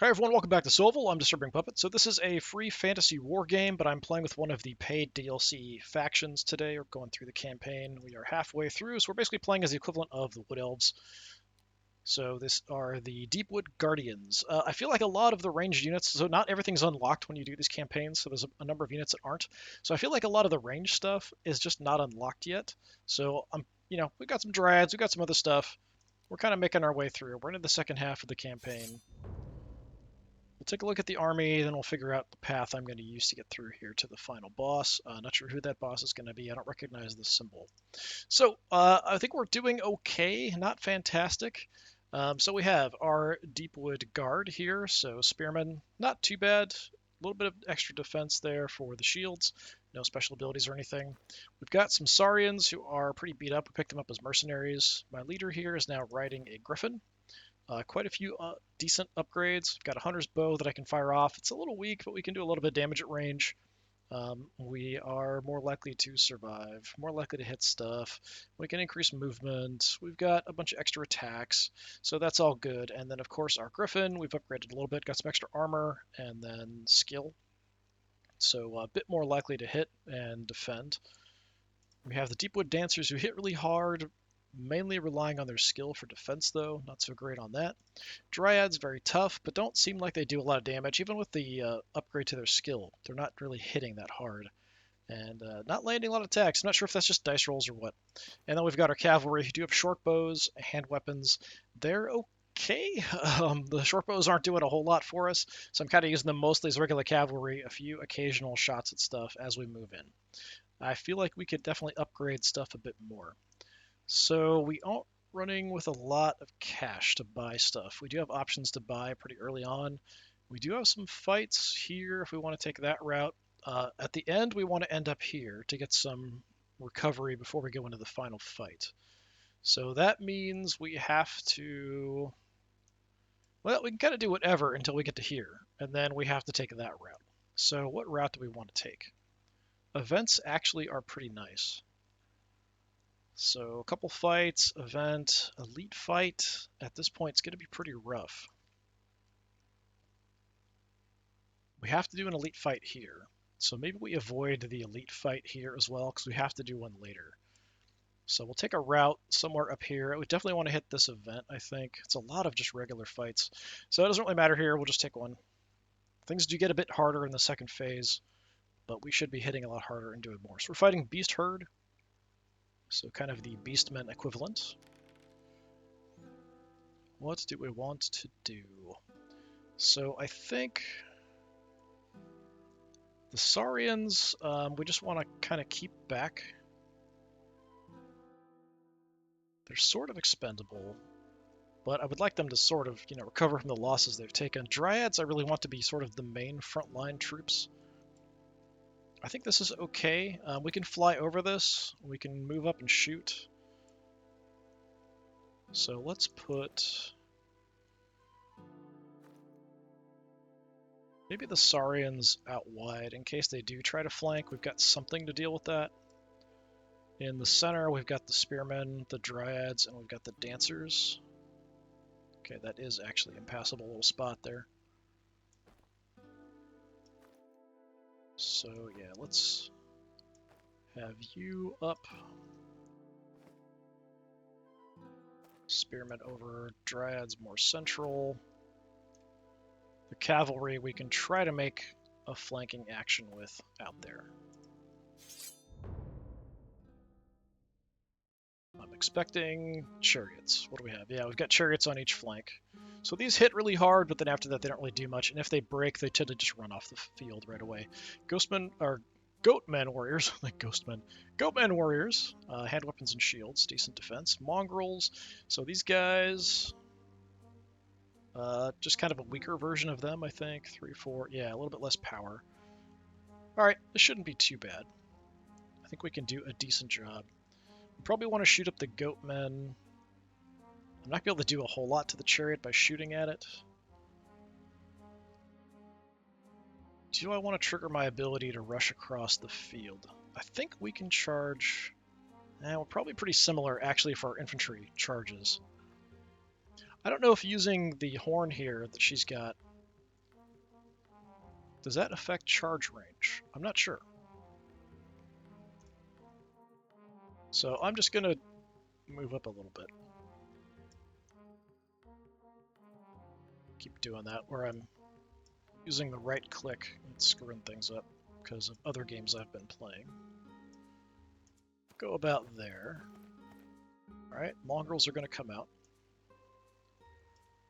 Hi everyone, welcome back to SOVL. I'm DisturbingPuppet. So this is a free fantasy war game, but I'm playing with one of the paid DLC factions today. We're going through the campaign. We are halfway through, so we're basically playing as the equivalent of the Wood Elves. So this are the Deepwood Guardians. I feel like a lot of the ranged units, so not everything's unlocked when you do these campaigns, so there's a number of units that aren't. So I feel like a lot of the ranged stuff is just not unlocked yet. So we've got some Dryads, we've got some other stuff. We're kind of making our way through. We're into the second half of the campaign. We'll take a look at the army, then we'll figure out the path I'm going to use to get through here to the final boss. Not sure who that boss is going to be. I don't recognize the symbol. So I think we're doing okay, not fantastic. So we have our Deepwood Guard here. So Spearmen, not too bad. A little bit of extra defense there for the shields. No special abilities or anything. We've got some Saurians who are pretty beat up. We picked them up as mercenaries. My leader here is now riding a Griffin. Quite a few decent upgrades. We've got a hunter's bow that I can fire off. It's a little weak, but we can do a little bit of damage at range. We are more likely to survive, more likely to hit stuff. We can increase movement. We've got a bunch of extra attacks, so that's all good. And then, of course, our Griffin, we've upgraded a little bit, got some extra armor, and then skill. So a bit more likely to hit and defend. We have the Deepwood Dancers who hit really hard, mainly relying on their skill for defense, though. Not so great on that. Dryads, very tough, but don't seem like they do a lot of damage. Even with the upgrade to their skill, they're not really hitting that hard. And not landing a lot of attacks. I'm not sure if that's just dice rolls or what. And then we've got our cavalry who do have short bows, hand weapons. They're okay. The short bows aren't doing a whole lot for us, so I'm kind of using them mostly as regular cavalry, a few occasional shots at stuff as we move in. I feel like we could definitely upgrade stuff a bit more. So we aren't running with a lot of cash to buy stuff. We do have options to buy pretty early on. We do have some fights here if we want to take that route. At the end, we want to end up here to get some recovery before we go into the final fight. So that means we have to... Well, we can kind of do whatever until we get to here, and then we have to take that route. So what route do we want to take? Events actually are pretty nice. So a couple fights, event, elite fight. At this point, it's going to be pretty rough. We have to do an elite fight here. So maybe we avoid the elite fight here as well, because we have to do one later. So we'll take a route somewhere up here. We definitely want to hit this event, I think. It's a lot of just regular fights. So it doesn't really matter here. We'll just take one. Things do get a bit harder in the second phase, but we should be hitting a lot harder and doing more. So we're fighting Beast Herd. So kind of the Beastmen equivalent. What do we want to do? So I think the Saurians, we just want to kind of keep back. They're sort of expendable, but I would like them to sort of, recover from the losses they've taken. Dryads, I really want to be sort of the main frontline troops. I think this is okay. We can fly over this. We can move up and shoot. So let's put... maybe the Saurians out wide in case they do try to flank. We've got something to deal with that. In the center, we've got the Spearmen, the Dryads, and we've got the Dancers. Okay, that is actually impassable little spot there. So yeah, let's have you up. Spearmen over, Dryads more central. The cavalry we can try to make a flanking action with out there. I'm expecting chariots. What do we have? Yeah, we've got chariots on each flank. So these hit really hard, but then after that they don't really do much. And if they break, they tend to just run off the field right away. Ghostmen, or Goatmen warriors, like Ghostmen. Goatmen warriors, hand weapons and shields, decent defense. Mongrels, so these guys, just kind of a weaker version of them, I think. 3, 4, yeah, a little bit less power. All right, this shouldn't be too bad. I think we can do a decent job. We probably want to shoot up the Goatmen. I'm not going to be able to do a whole lot to the chariot by shooting at it. Do I want to trigger my ability to rush across the field? I think we can charge... we're probably pretty similar, actually, for our infantry charges. I don't know if using the horn here that she's got Does that affect charge range? I'm not sure. So I'm just going to move up a little bit. Keep doing that where I'm using the right click and screwing things up because of other games I've been playing. Go about there. Alright, mongrels are going to come out.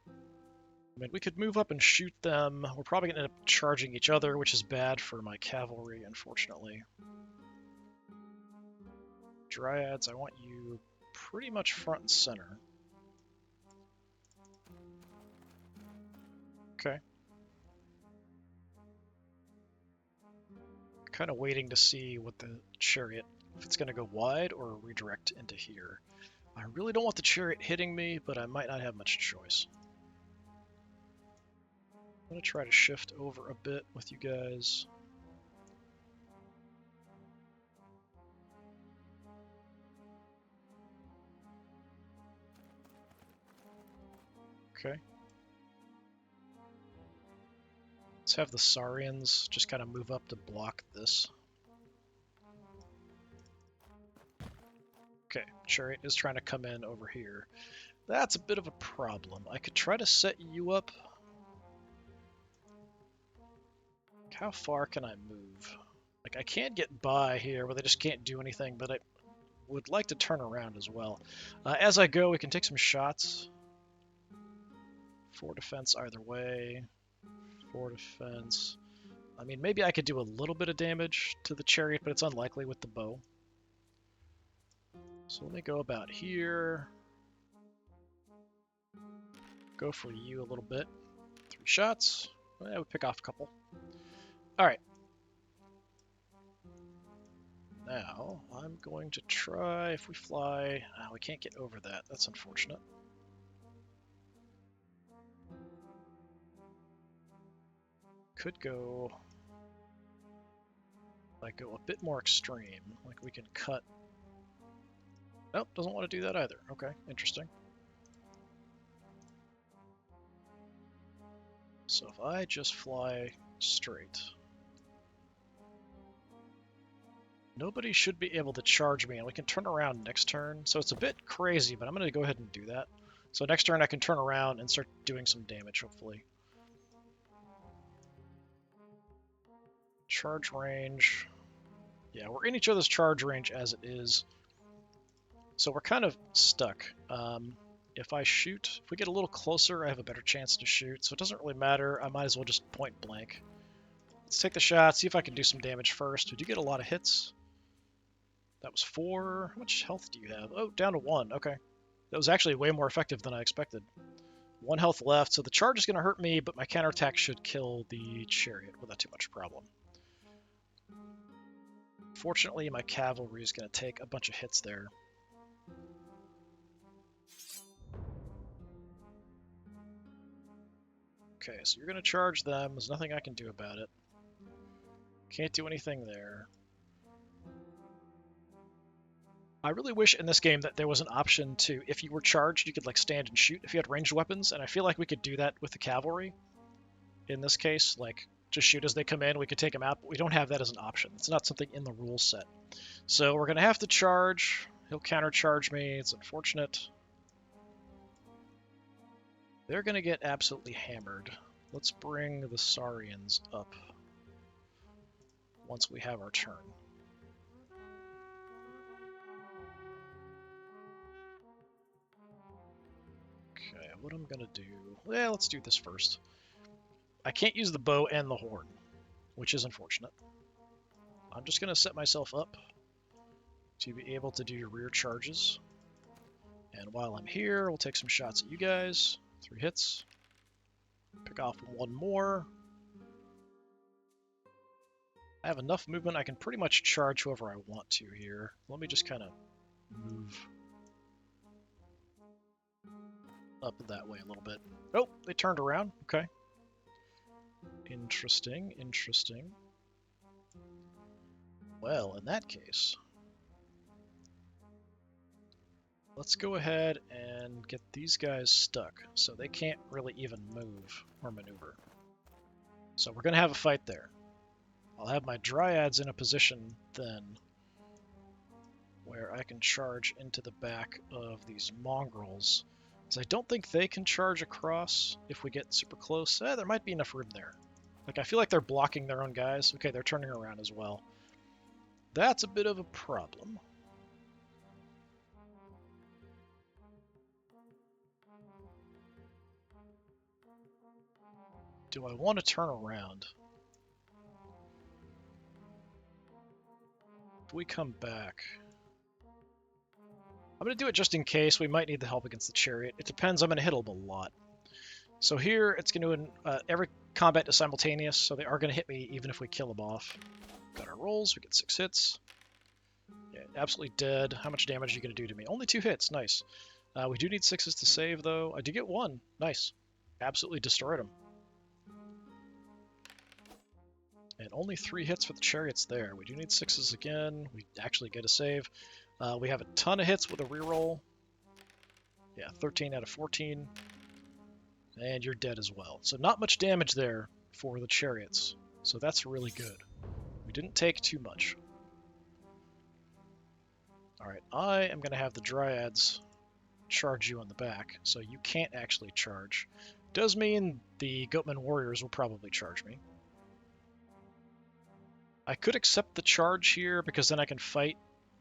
I mean, we could move up and shoot them. We're probably going to end up charging each other, which is bad for my cavalry, unfortunately. Dryads, I want you pretty much front and center. Okay. Kind of waiting to see what the chariot, if it's going to go wide or redirect into here. I really don't want the chariot hitting me, but I might not have much choice. I'm going to try to shift over a bit with you guys. Okay. Let's have the Saurians just kind of move up to block this. Okay, chariot is trying to come in over here. That's a bit of a problem. I could try to set you up. How far can I move? Like, I can't get by here where they just can't do anything, but I would like to turn around as well. As I go, we can take some shots. 4 defense either way. 4 defense. I mean, maybe I could do a little bit of damage to the chariot, but it's unlikely with the bow. So let me go about here. Go for you a little bit. 3 shots. I would pick off a couple. Alright. Now, I'm going to try, if we fly... we can't get over that. That's unfortunate. Could go... like, go a bit more extreme. Like, we can cut... Nope, doesn't want to do that either. Okay, interesting. So if I just fly straight... nobody should be able to charge me, and we can turn around next turn. So it's a bit crazy, but I'm going to go ahead and do that. So next turn I can turn around and start doing some damage, hopefully. Charge range. Yeah, we're in each other's charge range as it is. So we're kind of stuck. If I shoot, if we get a little closer, I have a better chance to shoot. So it doesn't really matter. I might as well just point blank. Let's take the shot, see if I can do some damage first. We do get a lot of hits. That was 4. How much health do you have? Oh, down to 1. Okay. That was actually way more effective than I expected. 1 health left, so the charge is going to hurt me, but my counterattack should kill the chariot without too much problem. Fortunately, my cavalry is going to take a bunch of hits there. Okay, so you're going to charge them. There's nothing I can do about it. Can't do anything there. I really wish in this game that there was an option to, if you were charged, you could like stand and shoot if you had ranged weapons, and I feel like we could do that with the cavalry. In this case, like, just shoot as they come in, we could take them out, but we don't have that as an option. It's not something in the rule set. So we're going to have to charge. He'll countercharge me. It's unfortunate. They're going to get absolutely hammered. Let's bring the Saurians up once we have our turn. Okay, what I'm going to do... well, let's do this first. I can't use the bow and the horn, which is unfortunate. I'm just going to set myself up to be able to do rear charges. And while I'm here, we'll take some shots at you guys. 3 hits. Pick off 1 more. I have enough movement, I can pretty much charge whoever I want to here. Let me just kind of move up that way a little bit. Oh, they turned around. Okay. Interesting, interesting. Well, in that case, let's go ahead and get these guys stuck so they can't really even move or maneuver. So we're going to have a fight there. I'll have my Dryads in a position then where I can charge into the back of these mongrels. Because I don't think they can charge across if we get super close. There might be enough room there. Like, I feel like they're blocking their own guys. Okay, they're turning around as well. That's a bit of a problem. Do I want to turn around? If we come back... I'm going to do it just in case. We might need the help against the chariot. It depends. I'm going to hit them a lot. So here, it's going to... every combat is simultaneous, so they are going to hit me even if we kill them off. Got our rolls. We get 6 hits. Yeah, absolutely dead. How much damage are you going to do to me? Only 2 hits. Nice. We do need 6s to save, though. I do get 1. Nice. Absolutely destroyed him. And only 3 hits for the chariots there. We do need 6s again. We actually get a save. We have a ton of hits with a reroll. Yeah, 13 out of 14. And you're dead as well. So not much damage there for the chariots. So that's really good. We didn't take too much. Alright, I am going to have the Dryads charge you on the back, so you can't actually charge. Does mean the Goatman Warriors will probably charge me. I could accept the charge here because then I can fight.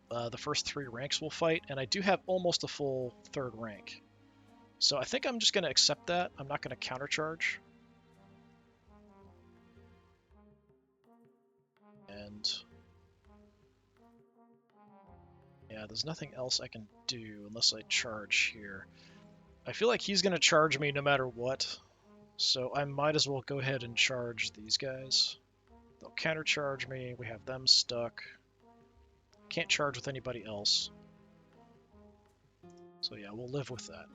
The first 3 ranks will fight, and I do have almost a full 3rd rank. So I think I'm just going to accept that. I'm not going to countercharge. And yeah, there's nothing else I can do unless I charge here. I feel like he's going to charge me no matter what, so I might as well go ahead and charge these guys. They'll countercharge me. We have them stuck. Can't charge with anybody else. So yeah, we'll live with that.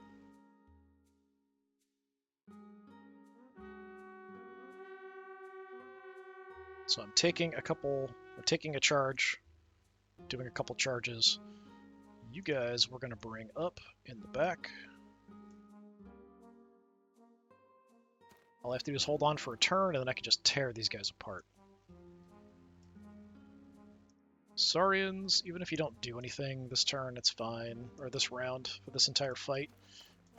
So I'm taking a charge, doing a couple charges. You guys we're going to bring up in the back. All I have to do is hold on for a turn, and then I can just tear these guys apart. Saurians, even if you don't do anything this turn, it's fine, or this round, for this entire fight,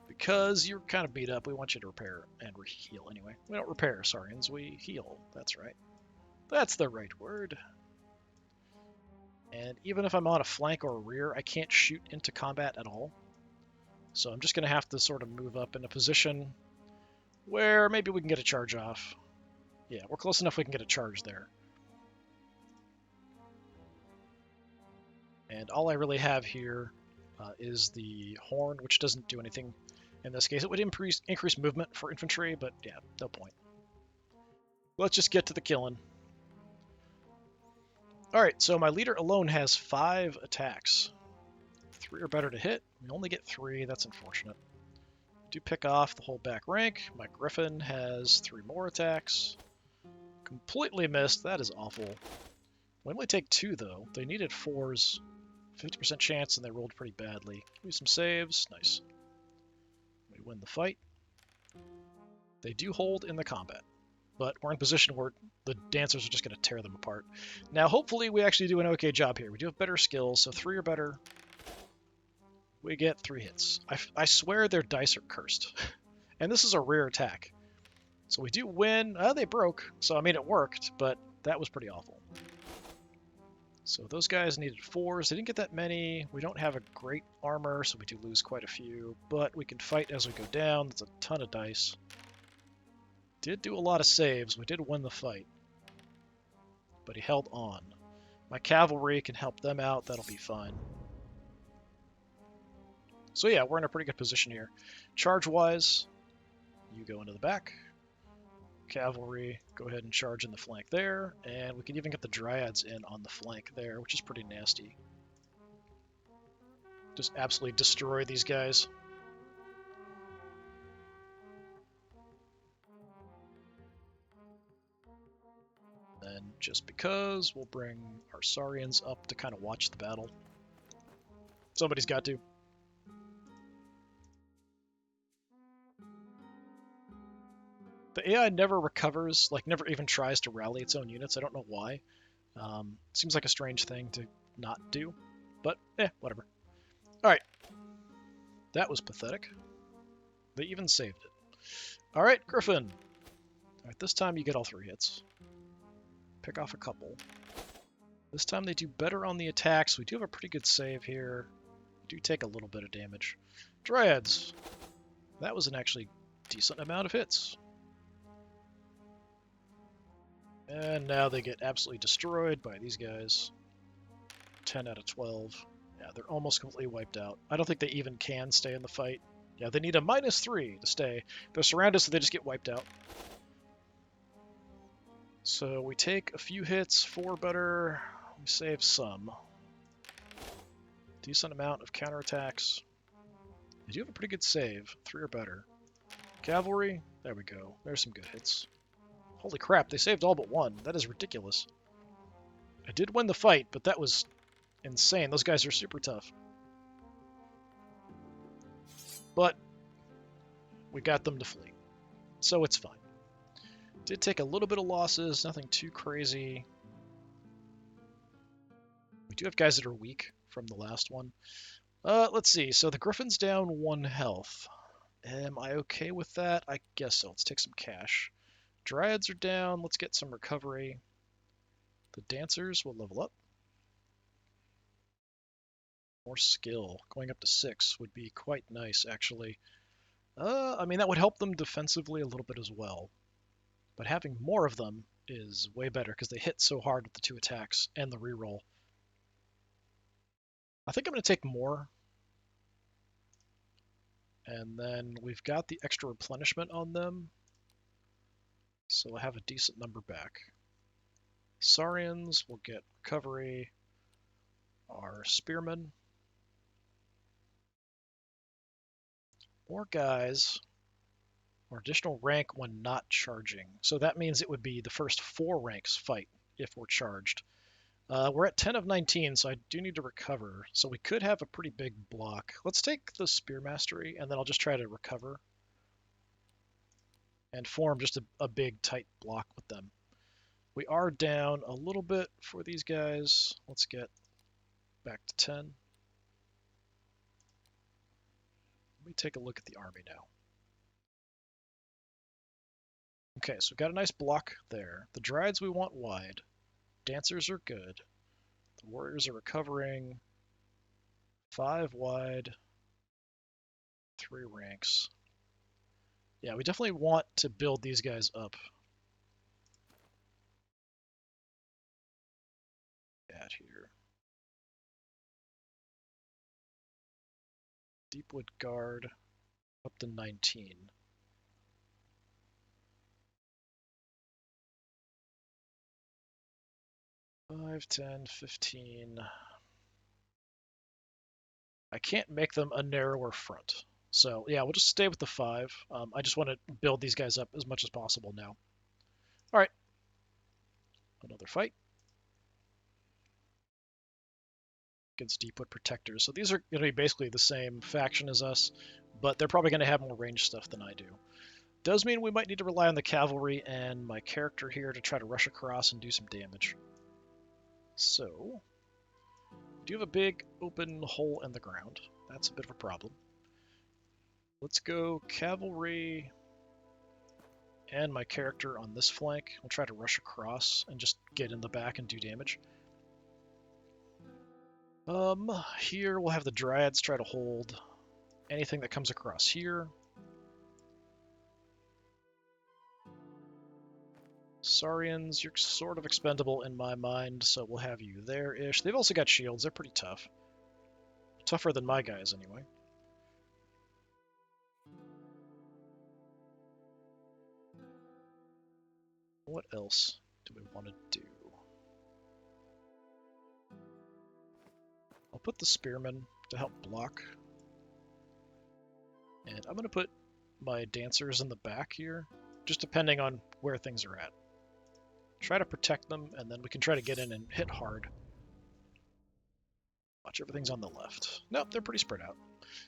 because you're kind of beat up. We want you to repair and heal anyway. We don't repair Saurians, we heal. That's right. That's the right word. And even if I'm on a flank or a rear, I can't shoot into combat at all. So I'm just going to have to sort of move up in a position where maybe we can get a charge off. Yeah, we're close enough we can get a charge there. And all I really have here is the horn, which doesn't do anything in this case. It would increase movement for infantry, but yeah, no point. Let's just get to the killing. Alright, so my leader alone has 5 attacks. 3 or better to hit. We only get 3, that's unfortunate. I do pick off the whole back rank. My Griffin has 3 more attacks. Completely missed, that is awful. We only take 2 though. They needed 4s. 50% chance, and they rolled pretty badly. Give me some saves. Nice. We win the fight. They do hold in the combat, but we're in a position where the dancers are just going to tear them apart. Now, hopefully, we actually do an okay job here. We do have better skills, so 3 or better. We get 3 hits. I swear their dice are cursed. And this is a rare attack. So we do win. They broke, so I mean, it worked, but that was pretty awful. So those guys needed 4s. They didn't get that many. We don't have a great armor, so we do lose quite a few. But we can fight as we go down. That's a ton of dice. Did do a lot of saves. We did win the fight. But he held on. My cavalry can help them out. That'll be fine. So yeah, we're in a pretty good position here. Charge-wise, you go into the back. Cavalry, go ahead and charge in the flank there, and we can even get the Dryads in on the flank there, which is pretty nasty. Just absolutely destroy these guys. Then, just because, we'll bring our Saurians up to kind of watch the battle. Somebody's got to. The AI never recovers, like never even tries to rally its own units. I don't know why. Seems like a strange thing to not do, but whatever. All right, that was pathetic. They even saved it. All right, Griffin. All right, this time you get all 3 hits. Pick off a couple. This time they do better on the attacks. We do have a pretty good save here. We do take a little bit of damage. Dryads. That was an actually decent amount of hits. And now they get absolutely destroyed by these guys. 10 out of 12. Yeah, they're almost completely wiped out. I don't think they even can stay in the fight. Yeah, they need a -3 to stay. They're surrounded, so they just get wiped out. So we take a few hits, 4 better. We save some. Decent amount of counterattacks. They do have a pretty good save, 3 or better. Cavalry, there we go. There's some good hits. Holy crap, they saved all but 1. That is ridiculous. I did win the fight, but that was insane. Those guys are super tough. But we got them to flee, so it's fine. Did take a little bit of losses, nothing too crazy. We do have guys that are weak from the last one. Let's see. So the Griffin's down 1 health. Am I okay with that? I guess so. Let's take some cash. Dryads are down. Let's get some recovery. The Dancers will level up. More skill. Going up to 6 would be quite nice, actually. I mean, that would help them defensively a little bit as well. But having more of them is way better because they hit so hard with the 2 attacks and the reroll. I think I'm going to take more. And then we've got the extra replenishment on them. So we'll have a decent number back. Saurians will get recovery. Our Spearmen. More guys. Or additional rank when not charging. So that means it would be the first 4 ranks fight if we're charged. We're at 10 of 19, so I do need to recover. So we could have a pretty big block. Let's take the Spear Mastery, and then I'll just try to recover. And form just a big, tight block with them. We are down a little bit for these guys. Let's get back to 10. Let me take a look at the army now. Okay, so we've got a nice block there. The Dryads we want wide. Dancers are good. The Warriors are recovering. 5 wide. 3 ranks. Yeah, we definitely want to build these guys up. At here. Deepwood Guard up to 19. Five, 10, 15. I can't make them a narrower front. So yeah, we'll just stay with the 5. I just want to build these guys up as much as possible now. All right. Another fight. Against Deepwood Protectors. So these are going to be basically the same faction as us, but they're probably going to have more ranged stuff than I do. Does mean we might need to rely on the cavalry and my character here to try to rush across and do some damage. So, we do have a big open hole in the ground. That's a bit of a problem. Let's go cavalry and my character on this flank. We'll try to rush across and just get in the back and do damage. Here we'll have the Dryads try to hold anything that comes across here. Saurians, you're sort of expendable in my mind, so we'll have you there-ish. They've also got shields. They're pretty tough. Tougher than my guys, anyway. What else do we want to do? I'll put the Spearmen to help block. And I'm going to put my Dancers in the back here, just depending on where things are at. Try to protect them, and then we can try to get in and hit hard. Watch, everything's on the left. Nope, they're pretty spread out.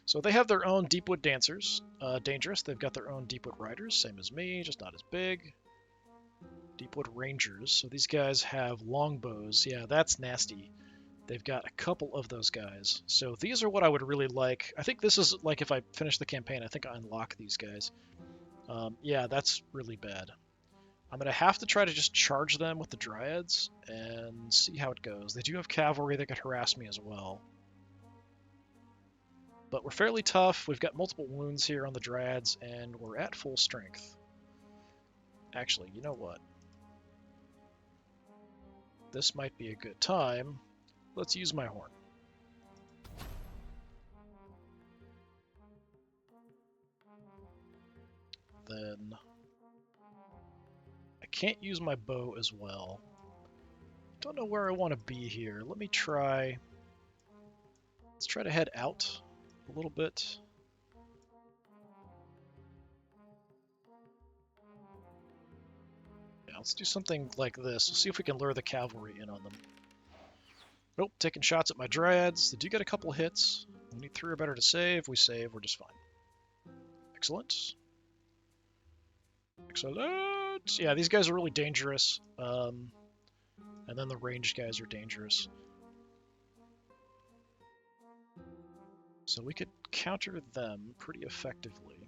So they have their own Deepwood Dancers. Dangerous. They've got their own Deepwood Riders, same as me, just not as big. Deepwood Rangers. So these guys have longbows. Yeah, that's nasty. They've got a couple of those guys. So these are what I would really like. I think this is like if I finish the campaign, I think I unlock these guys. Yeah, that's really bad. I'm going to have to try to just charge them with the Dryads and see how it goes. They do have cavalry that could harass me as well. But we're fairly tough. We've got multiple wounds here on the Dryads, and we're at full strength. Actually, you know what? This might be a good time. Let's use my horn. Then I can't use my bow as well. Don't know where I want to be here. Let me try. Let's try to head out a little bit. Yeah, let's do something like this. We'll see if we can lure the cavalry in on them. Nope, taking shots at my Dryads. They do get a couple hits. We need 3 or better to save. We save, we're just fine. Excellent. Excellent! Yeah, these guys are really dangerous. And then the ranged guys are dangerous. So we could counter them pretty effectively.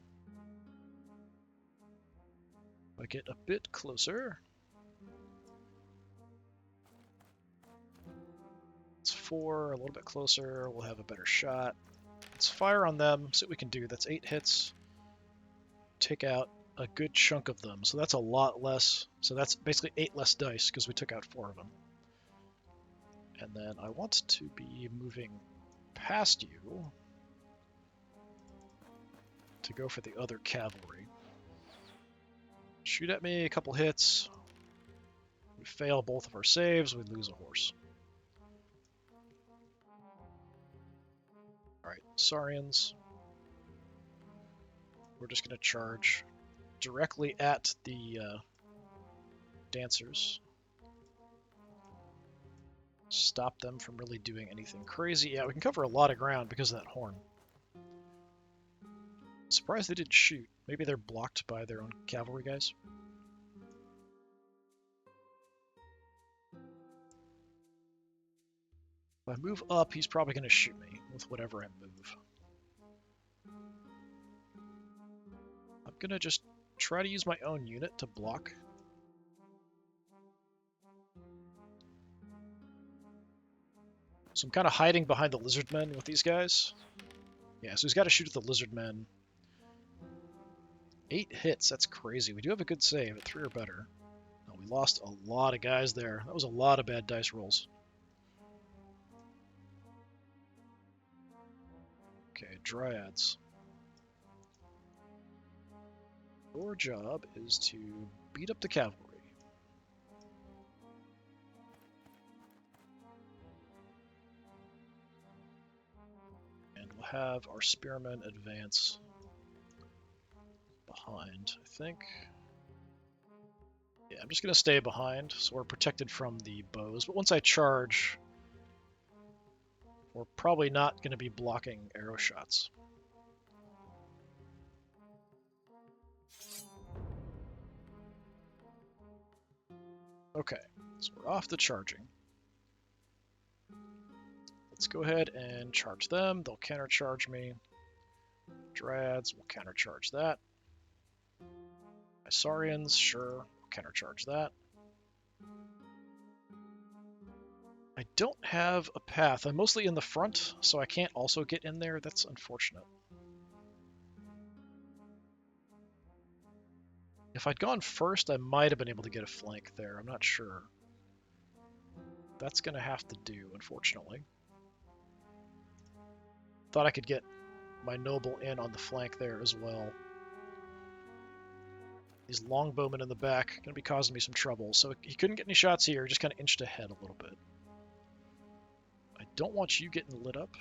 If I get a bit closer. It's 4, a little bit closer. We'll have a better shot. Let's fire on them, see what we can do. That's 8 hits. Take out a good chunk of them. So that's a lot less. So that's basically 8 less dice because we took out 4 of them. And then I want to be moving past you to go for the other cavalry. Shoot at me, a couple hits. We fail both of our saves, we lose a horse. Alright, Saurians. We're just going to charge directly at the dancers. Stop them from really doing anything crazy. Yeah, we can cover a lot of ground because of that horn. Surprised they didn't shoot. Maybe they're blocked by their own cavalry guys. If I move up, he's probably going to shoot me with whatever I move. I'm going to just try to use my own unit to block. So I'm kind of hiding behind the lizardmen with these guys. Yeah, so he's got to shoot at the lizardmen. 8 hits, that's crazy. We do have a good save at 3 or better. Oh, we lost a lot of guys there. That was a lot of bad dice rolls. Okay, Dryads. Your job is to beat up the cavalry. And we'll have our spearmen advance behind, I think. Yeah, I'm just going to stay behind, so we're protected from the bows. But once I charge, we're probably not going to be blocking arrow shots. Okay, so we're off the charging. Let's go ahead and charge them. They'll countercharge me. Dryads will countercharge that. Isaurians, sure, we'll countercharge that. I don't have a path. I'm mostly in the front, so I can't also get in there. That's unfortunate. If I'd gone first, I might have been able to get a flank there. I'm not sure. That's going to have to do, unfortunately. Thought I could get my noble in on the flank there as well. These longbowmen in the back going to be causing me some trouble. So he couldn't get any shots here. Just kind of inched ahead a little bit. I don't want you getting lit up.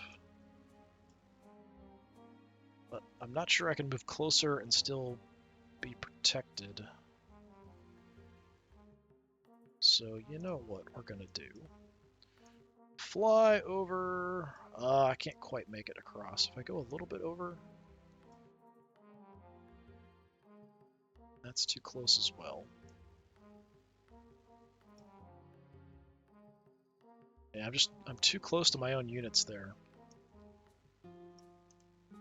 But I'm not sure I can move closer and still be protected. So you know what we're going to do. fly over. I can't quite make it across. If I go a little bit over, that's too close as well. Yeah, I'm too close to my own units there.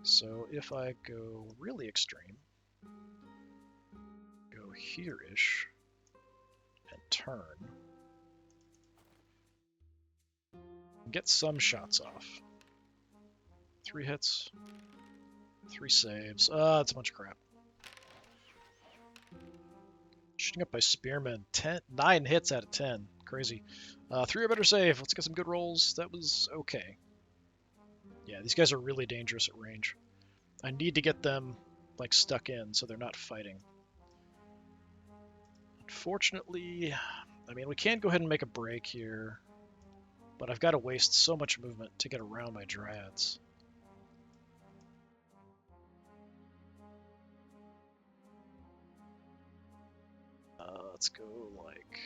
So if I go really extreme, go here-ish, and turn, get some shots off. 3 hits, 3 saves. That's a bunch of crap. Shooting up by spearmen. 9 hits out of 10. Crazy. 3 or better save. Let's get some good rolls. That was okay. Yeah, these guys are really dangerous at range. I need to get them like stuck in so they're not fighting. Unfortunately, I mean, we can go ahead and make a break here, but I've got to waste so much movement to get around my dryads. Let's go like...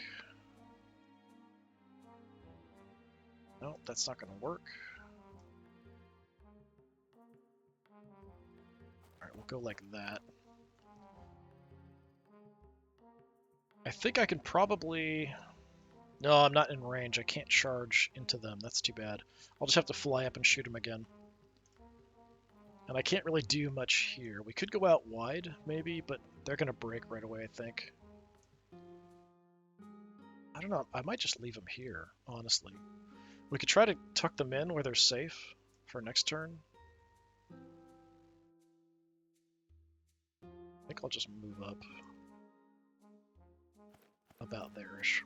No, that's not going to work. Alright, we'll go like that. I think I can probably... No, I'm not in range. I can't charge into them. That's too bad. I'll just have to fly up and shoot them again. And I can't really do much here. We could go out wide, maybe, but they're going to break right away, I think. I don't know. I might just leave them here, honestly. We could try to tuck them in where they're safe for next turn. I think I'll just move up about there-ish.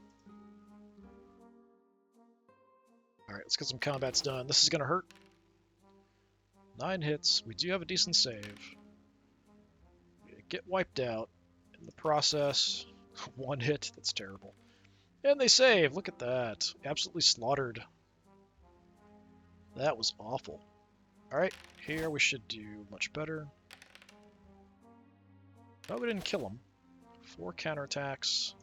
Alright, let's get some combats done. This is going to hurt. 9 hits. We do have a decent save. We get wiped out in the process. 1 hit. That's terrible. And they save. Look at that. Absolutely slaughtered. That was awful. Alright, here we should do much better. No, we didn't kill them. 4 counterattacks.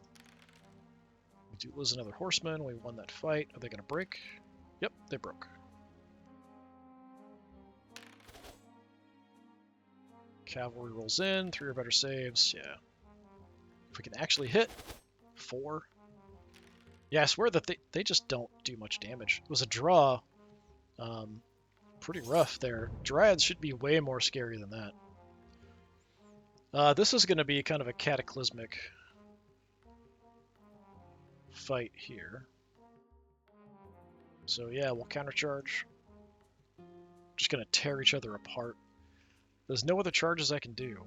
We do lose another horseman. We won that fight. Are they going to break? Yep, they broke. Cavalry rolls in. 3 or better saves. Yeah. If we can actually hit. 4. Yeah, I swear that they just don't do much damage. It was a draw. Pretty rough there. Dryads should be way more scary than that. This is going to be kind of a cataclysmic fight here. So yeah, we'll countercharge. Just going to tear each other apart. There's no other charges I can do.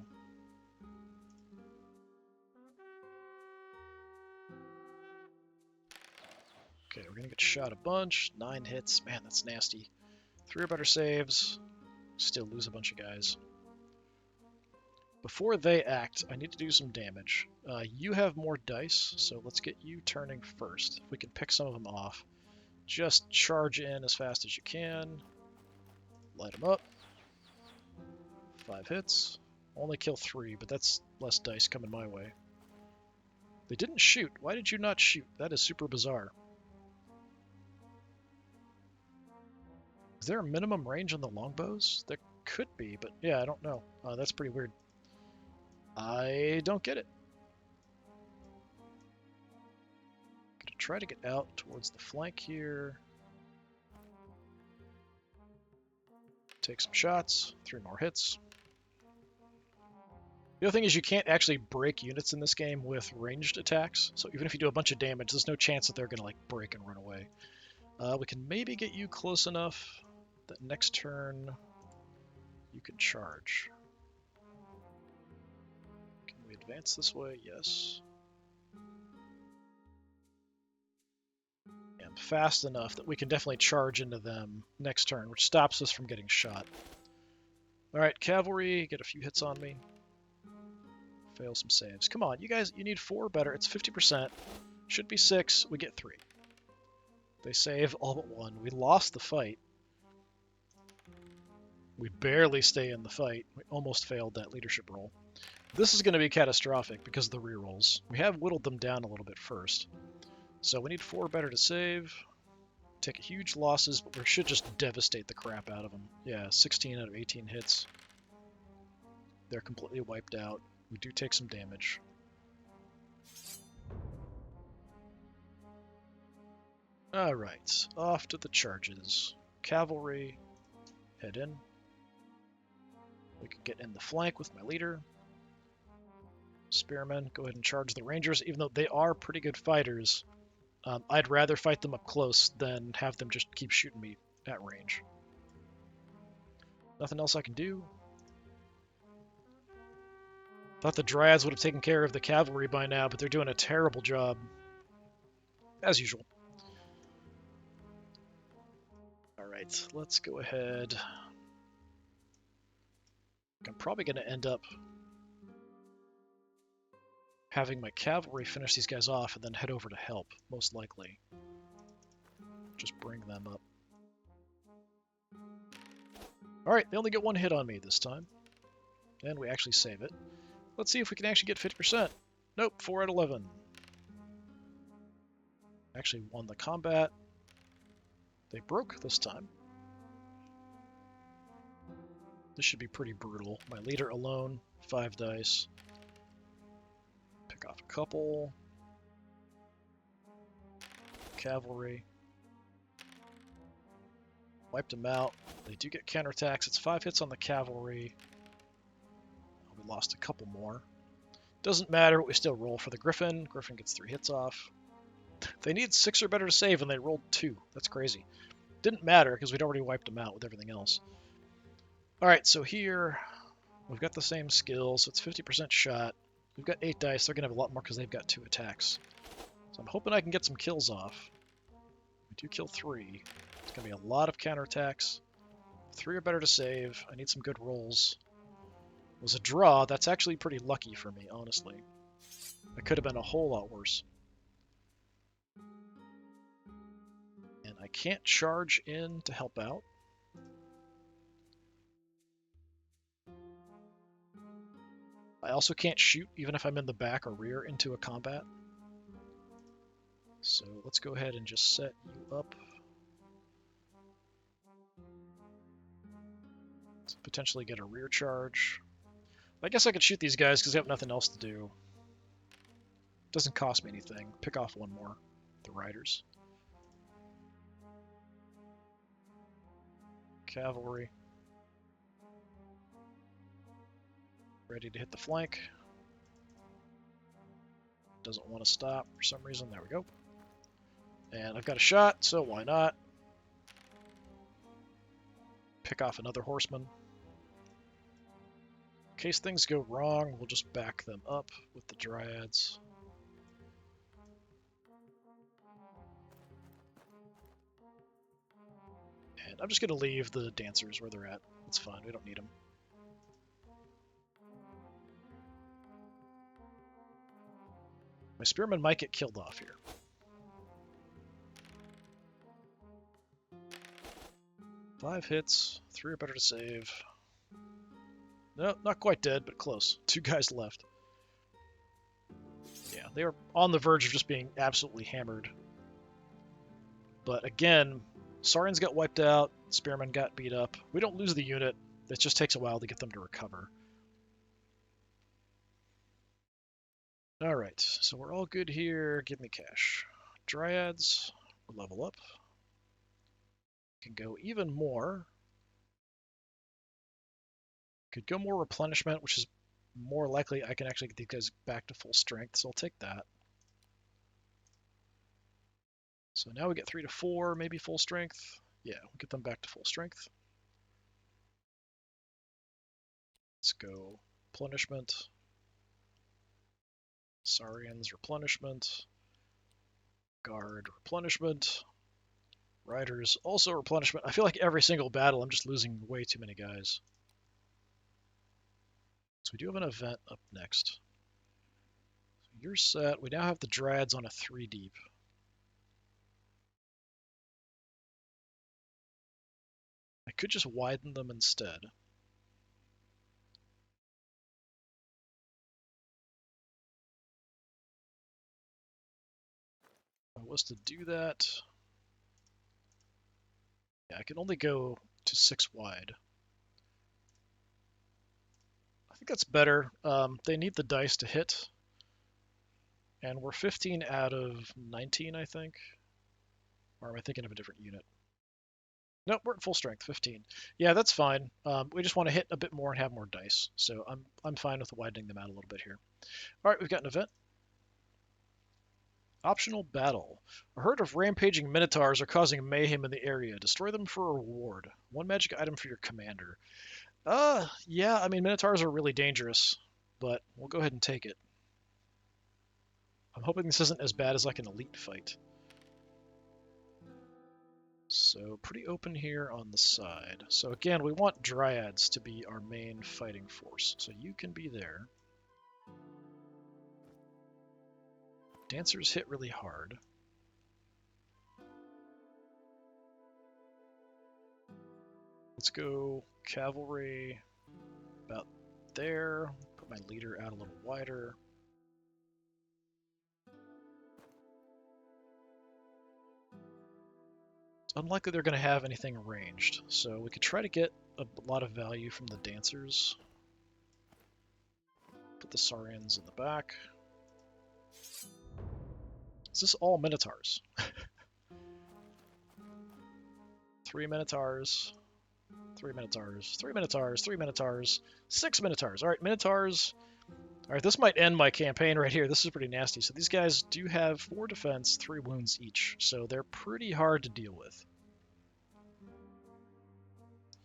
Okay, we're going to get shot a bunch. 9 hits. Man, that's nasty. 3 or better saves. Still lose a bunch of guys. Before they act, I need to do some damage. You have more dice, so let's get you turning first. If we can pick some of them off. Just charge in as fast as you can. Light them up. 5 hits. Only kill 3, but that's less dice coming my way. They didn't shoot. Why did you not shoot? That is super bizarre. Is there a minimum range on the longbows? There could be, but yeah, I don't know. That's pretty weird. I don't get it. Gonna try to get out towards the flank here. Take some shots. 3 more hits. The other thing is you can't actually break units in this game with ranged attacks. So even if you do a bunch of damage, there's no chance that they're going to like break and run away. We can maybe get you close enough that next turn you can charge. Can we advance this way? Yes. And fast enough that we can definitely charge into them next turn, which stops us from getting shot. Alright, cavalry, get a few hits on me. Fail some saves. Come on, you guys, you need 4 better. It's 50%. Should be 6. We get 3. They save all but 1. We lost the fight. We barely stay in the fight. We almost failed that leadership roll. This is going to be catastrophic because of the rerolls. We have whittled them down a little bit first. So we need 4 better to save. take huge losses, but we should just devastate the crap out of them. Yeah, 16 out of 18 hits. They're completely wiped out. We do take some damage. Alright, off to the charges. Cavalry, head in. We can get in the flank with my leader. Spearmen, go ahead and charge the Rangers, even though they are pretty good fighters. I'd rather fight them up close than have them just keep shooting me at range. Nothing else I can do. Thought the Dryads would have taken care of the cavalry by now, but they're doing a terrible job. As usual. Alright, let's go ahead. I'm probably going to end up having my cavalry finish these guys off and then head over to help, most likely. Just bring them up. Alright, they only get one hit on me this time. And we actually save it. Let's see if we can actually get 50%. Nope, 4 out of 11. Actually won the combat. They broke this time. This should be pretty brutal. My leader alone, 5 dice. Pick off a couple. Cavalry. Wiped them out. They do get counterattacks. It's 5 hits on the cavalry. We lost a couple more. Doesn't matter, we still roll for the Griffin. Griffin gets 3 hits off. They need 6 or better to save, and they rolled 2. That's crazy. Didn't matter, because we'd already wiped them out with everything else. Alright, so here, we've got the same skill, so it's 50% shot. We've got 8 dice, they're going to have a lot more because they've got 2 attacks. So I'm hoping I can get some kills off. We do kill 3. It's going to be a lot of counterattacks. 3 or better to save. I need some good rolls. It was a draw. That's actually pretty lucky for me, honestly. It could have been a whole lot worse. And I can't charge in to help out. I also can't shoot, even if I'm in the back or rear, into a combat. So let's go ahead and just set you up. Let's potentially get a rear charge. I guess I could shoot these guys because they have nothing else to do. Doesn't cost me anything. Pick off one more. The riders. Cavalry. Ready to hit the flank. Doesn't want to stop for some reason. There we go. And I've got a shot, so why not? Pick off another horseman. In case things go wrong, we'll just back them up with the Dryads. And I'm just going to leave the dancers where they're at. It's fine, we don't need them. My spearmen might get killed off here. Five hits, 3 are better to save. No, not quite dead, but close. 2 guys left. Yeah, they were on the verge of just being absolutely hammered. But again, Saurians got wiped out, Spearmen got beat up. We don't lose the unit, it just takes a while to get them to recover. Alright, so we're all good here. Give me cash. Dryads, level up. Can go even more. Could go more replenishment, which is more likely I can actually get these guys back to full strength, so I'll take that. So now we get 3 to 4, maybe full strength. Yeah, we'll get them back to full strength. Let's go replenishment. Saurians replenishment. Guard replenishment. Riders also replenishment. I feel like every single battle I'm just losing way too many guys. So we do have an event up next. So you're set. We now have the Dryads on a 3 deep. I could just widen them instead. If I was to do that, Yeah, I can only go to 6 wide. I think that's better. They need the dice to hit. And we're 15 out of 19, I think. Or am I thinking of a different unit? Nope, we're at full strength, 15. Yeah, that's fine. We just want to hit a bit more and have more dice. So I'm fine with widening them out a little bit here. All right, we've got an event. Optional battle. A herd of rampaging minotaurs are causing mayhem in the area. Destroy them for a reward. 1 magic item for your commander. Yeah, I mean, minotaurs are really dangerous, but we'll go ahead and take it. I'm hoping this isn't as bad as like an elite fight. So pretty open here on the side. So again, we want dryads to be our main fighting force. So you can be there. Dancers hit really hard. Let's go cavalry about there. Put my leader out a little wider. It's unlikely they're going to have anything ranged, so we could try to get a lot of value from the dancers. Put the Saurians in the back. Is this all minotaurs? 3 minotaurs. 3 minotaurs, 3 minotaurs, 3 minotaurs, 6 minotaurs. All right, minotaurs. All right, this might end my campaign right here. This is pretty nasty. So these guys do have 4 defense, 3 wounds each. So they're pretty hard to deal with.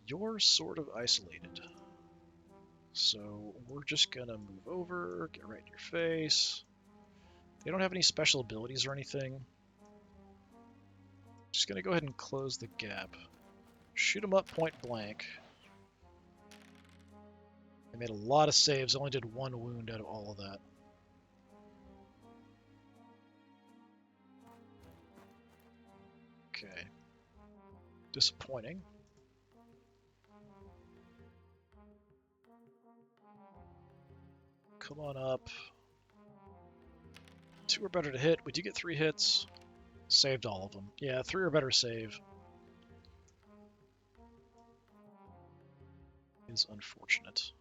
You're sort of isolated. So we're just going to move over, get right in your face. They don't have any special abilities or anything. Just going to go ahead and close the gap. Shoot them up point blank. I made a lot of saves, only did 1 wound out of all of that. Okay. Disappointing. Come on up. 2 or better to hit. We do get 3 hits. Saved all of them. Yeah, 3 or better save. Is unfortunate.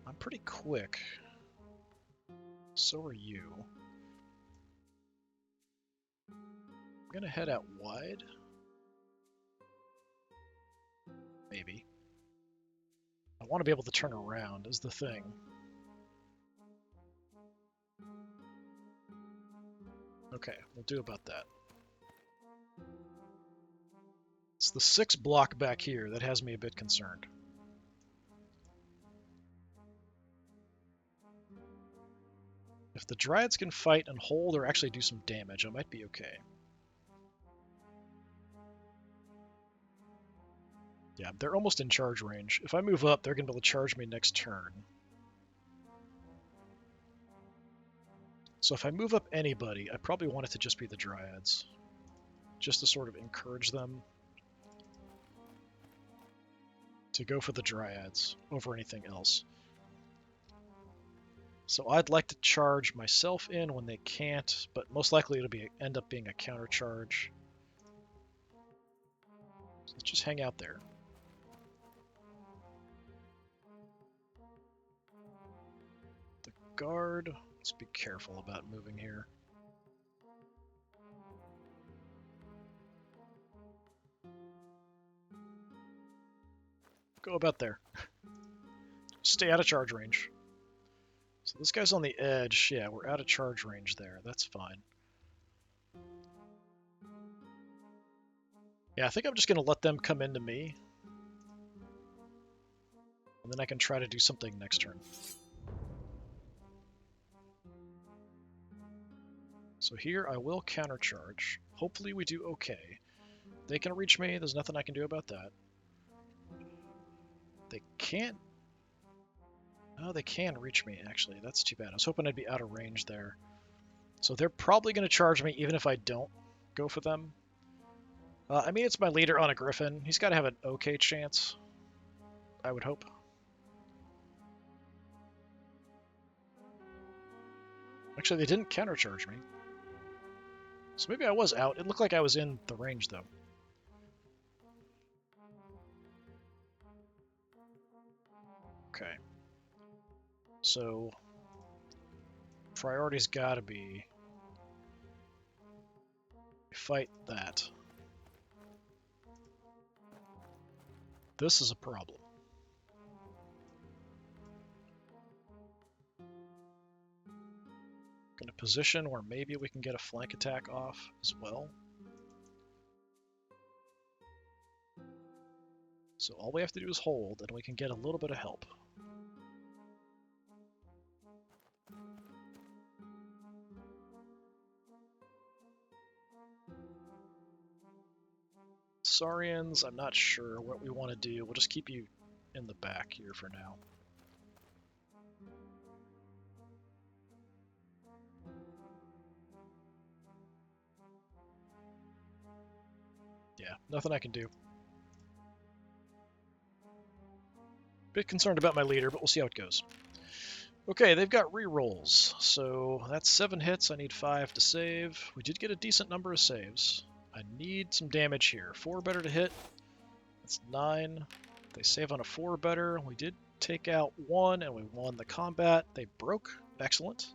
I'm pretty quick. So are you. I'm gonna head out wide. Maybe. I want to be able to turn around is the thing. Okay, we'll do about that. It's the 6 block back here that has me a bit concerned. If the Dryads can fight and hold or actually do some damage, I might be okay. Yeah, they're almost in charge range. If I move up, they're going to be able to charge me next turn. So if I move up anybody, I probably want it to just be the Dryads. Just to sort of encourage them to go for the Dryads over anything else. So I'd like to charge myself in when they can't, but most likely it'll end up being a counter charge. So let's just hang out there. The guard, let's be careful about moving here. Go about there. Stay out of charge range. So this guy's on the edge. Yeah, we're out of charge range there. That's fine. Yeah, I think I'm just going to let them come into me. And then I can try to do something next turn. So here I will countercharge. Hopefully we do okay. They can reach me. There's nothing I can do about that. They can't. Oh, they can reach me, actually. That's too bad. I was hoping I'd be out of range there. So they're probably going to charge me even if I don't go for them. I mean, it's my leader on a griffin. He's got to have an okay chance, I would hope. Actually, they didn't countercharge me. So maybe I was out. It looked like I was in the range, though. Okay. So, priority's gotta be fight that. This is a problem. In a position where maybe we can get a flank attack off as well. So all we have to do is hold, and we can get a little bit of help. Saurians, I'm not sure what we want to do. We'll just keep you in the back here for now. Yeah, nothing I can do. Bit concerned about my leader, but we'll see how it goes. Okay, they've got rerolls, so that's 7 hits. I need 5 to save. We did get a decent number of saves. I need some damage here. 4 better to hit. That's 9. They save on a 4 better. We did take out 1, and we won the combat. They broke. Excellent.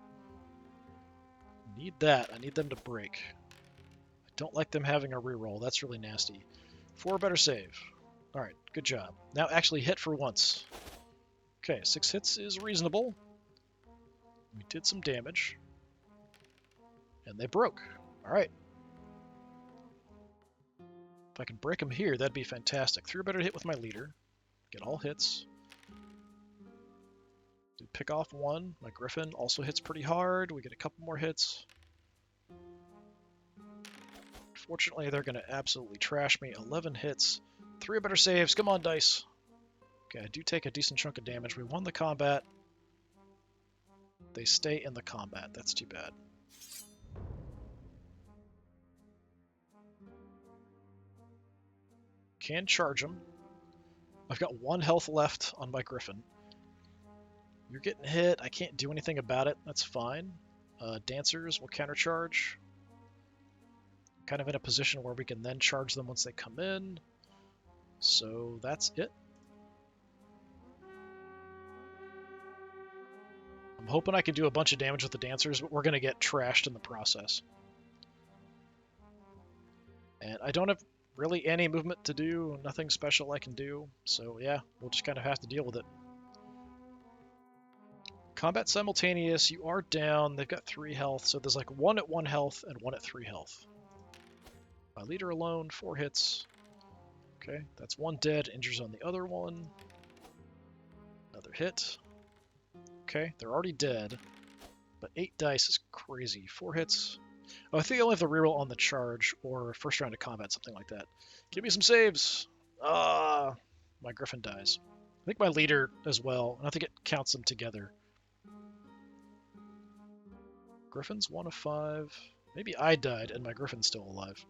Need that. I need them to break. I don't like them having a reroll. That's really nasty. 4 better save. Alright, good job. Now actually hit for once. Okay, 6 hits is reasonable. We did some damage. And they broke. Alright. If I can break them here, that'd be fantastic. 3 better hit with my leader. Get all hits. Did pick off 1. My Griffin also hits pretty hard. We get a couple more hits. Fortunately, they're going to absolutely trash me. 11 hits. 3 better saves. Come on, dice. Okay, I do take a decent chunk of damage. We won the combat. They stay in the combat. That's too bad. Can charge them. I've got 1 health left on my Griffin. You're getting hit. I can't do anything about it. That's fine. Dancers will countercharge. Kind of in a position where we can then charge them once they come in. So that's it. I'm hoping I can do a bunch of damage with the Dancers, but we're going to get trashed in the process. And I don't have really any movement to do, nothing special I can do, so yeah, we'll just kind of have to deal with it. Combat simultaneous, you are down, they've got 3 health, so there's like 1 at 1 health and 1 at 3 health. My leader alone, 4 hits. Okay, that's 1 dead, injures on the other one. Another hit. Okay, they're already dead, but 8 dice is crazy. 4 hits. Oh, I think I only have the reroll on the charge or first round of combat, something like that. Give me some saves. My Griffin dies. I think my leader as well, and I think it counts them together. Griffin's 1 of 5. Maybe I died and my Griffin's still alive.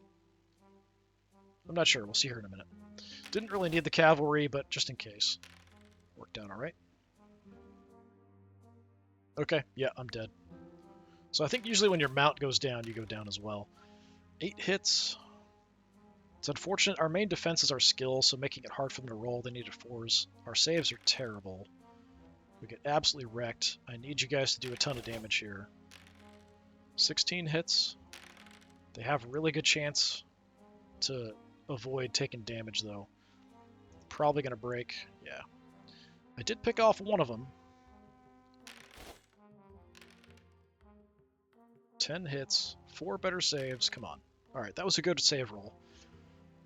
I'm not sure. We'll see here in a minute. Didn't really need the cavalry, but just in case. Worked out all right. Okay, yeah, I'm dead. So I think usually when your mount goes down, you go down as well. 8 hits. It's unfortunate. Our main defense is our skill, so making it hard for them to roll. They needed 4s. Our saves are terrible. We get absolutely wrecked. I need you guys to do a ton of damage here. 16 hits. They have a really good chance to avoid taking damage, though. Probably going to break. Yeah. I did pick off 1 of them. 10 hits, 4 better saves. Come on. Alright, that was a good save roll.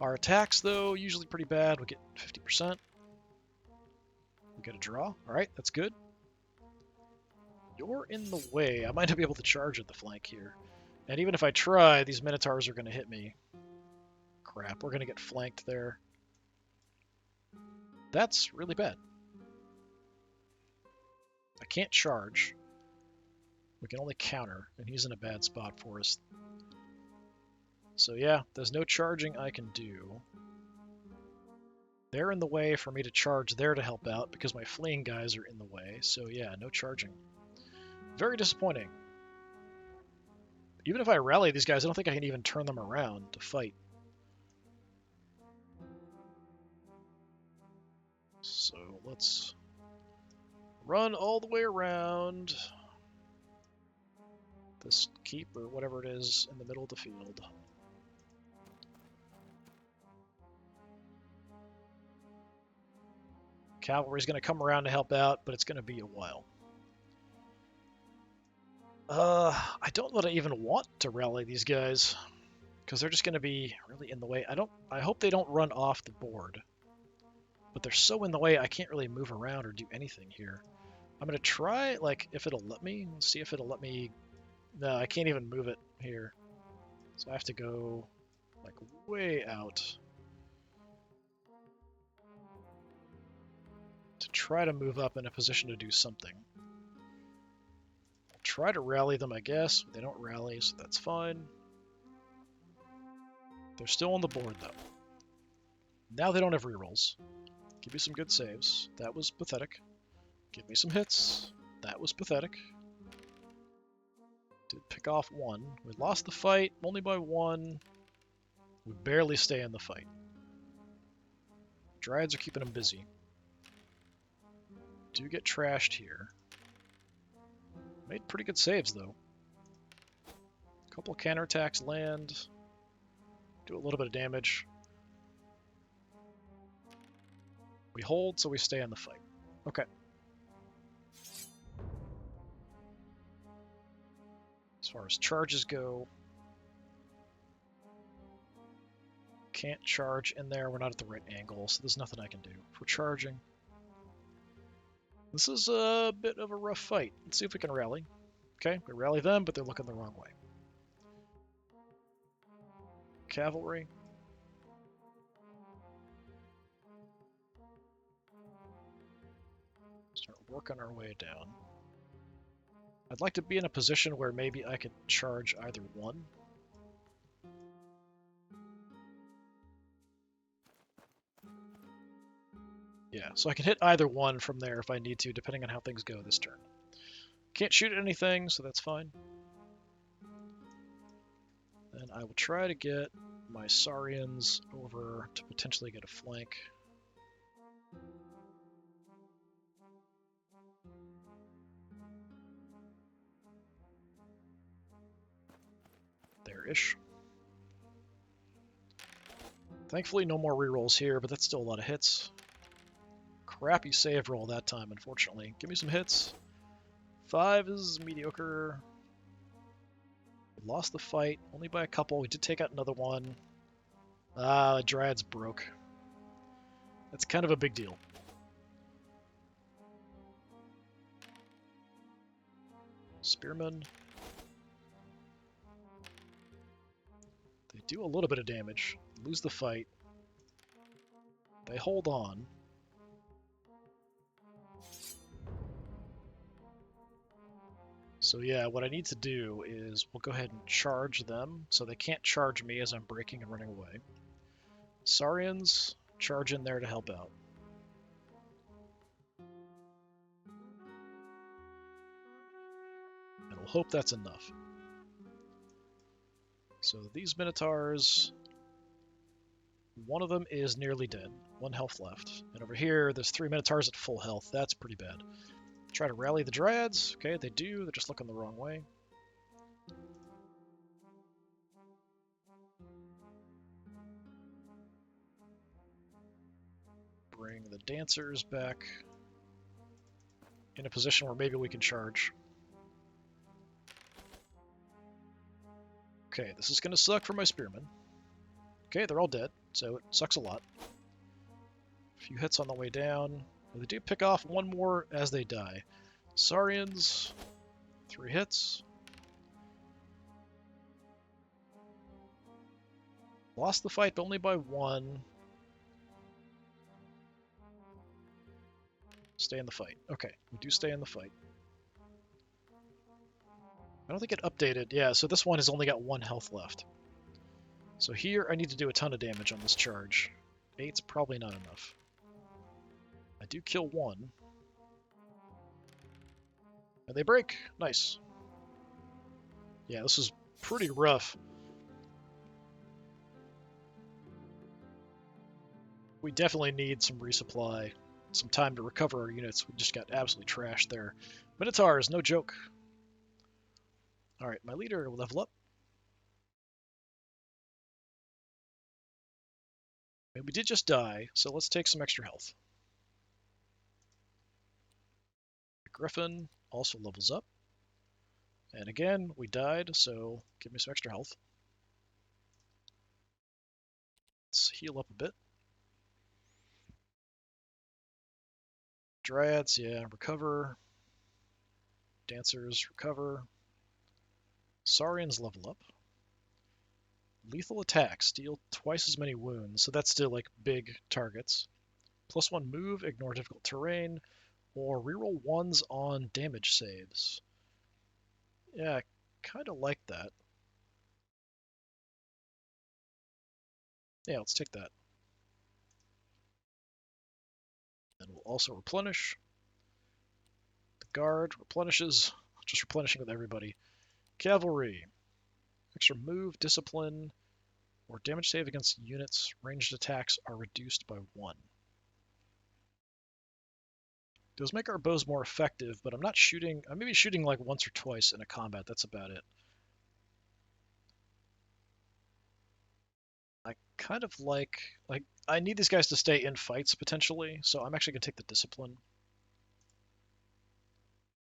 Our attacks, though, usually pretty bad. We get 50%. We get a draw. Alright, that's good. You're in the way. I might not be able to charge at the flank here. And even if I try, these Minotaurs are going to hit me. Crap, we're going to get flanked there. That's really bad. I can't charge. We can only counter, and he's in a bad spot for us. So yeah, there's no charging I can do. They're in the way for me to charge there to help out, because my fleeing guys are in the way. So yeah, no charging. Very disappointing. Even if I rally these guys, I don't think I can even turn them around to fight. So let's run all the way around this keep or whatever it is in the middle of the field. Cavalry's going to come around to help out, but it's going to be a while. I don't know that I even want to rally these guys, because they're just going to be really in the way. I hope they don't run off the board, but they're so in the way I can't really move around or do anything here. I'm going to try, like, if it'll let me. Let's see if it'll let me. No, I can't even move it here. So I have to go, like, way out to try to move up in a position to do something. I'll try to rally them, I guess. They don't rally, so that's fine. They're still on the board, though. Now they don't have rerolls. Give me some good saves. That was pathetic. Give me some hits. That was pathetic. Did pick off one. We lost the fight only by one. We barely stay in the fight. Dryads are keeping them busy. Do get trashed here. Made pretty good saves, though. A couple of counterattacks land. Do a little bit of damage. We hold, so we stay in the fight. Okay. As far as charges go, can't charge in there. We're not at the right angle, so there's nothing I can do for charging. This is a bit of a rough fight. Let's see if we can rally. Okay, we rally them, but they're looking the wrong way. Cavalry. Start working our way down. I'd like to be in a position where maybe I could charge either one. Yeah, so I can hit either one from there if I need to, depending on how things go this turn. Can't shoot at anything, so that's fine. Then I will try to get my Saurians over to potentially get a flank. There-ish. Thankfully, no more rerolls here, but that's still a lot of hits. Crappy save roll that time, unfortunately. Give me some hits. 5 is mediocre. We lost the fight, only by a couple. We did take out another one. Ah, Dryads broke. That's kind of a big deal. Spearmen. They do a little bit of damage. Lose the fight. They hold on. So yeah, what I need to do is we'll go ahead and charge them so they can't charge me as I'm breaking and running away. Saurians, charge in there to help out. And we'll hope that's enough. So these Minotaurs, one of them is nearly dead, 1 health left. And over here, there's 3 Minotaurs at full health. That's pretty bad. Try to rally the Dryads. Okay, they do. They're just looking the wrong way. Bring the Dancers back in a position where maybe we can charge. Okay, this is going to suck for my Spearmen. Okay, they're all dead, so it sucks a lot. A few hits on the way down. They do pick off one more as they die. Saurians, 3 hits. Lost the fight, but only by 1. Stay in the fight. Okay, we do stay in the fight. I don't think it updated. Yeah, so this one has only got 1 health left. So here I need to do a ton of damage on this charge. 8's probably not enough. I do kill 1. And they break. Nice. Yeah, this is pretty rough. We definitely need some resupply some time to recover our units. We just got absolutely trashed there. Minotaurs, no joke. All right, my leader will level up. And we did just die, so let's take some extra health. Griffin also levels up. And again, we died, so give me some extra health. Let's heal up a bit. Dryads, yeah, recover. Dancers, recover. Saurians level up. Lethal attacks deal twice as many wounds, so that's still like big targets. +1 move, ignore difficult terrain, or reroll ones on damage saves. Yeah, I kind of like that. Yeah, let's take that. And we'll also replenish. The guard replenishes, just replenishing with everybody. Cavalry, extra move, discipline, or damage save against units. Ranged attacks are reduced by 1. Those make our bows more effective, but I'm not shooting. I'm maybe shooting like once or twice in a combat. That's about it. I kind of like I need these guys to stay in fights potentially, so I'm actually gonna take the discipline.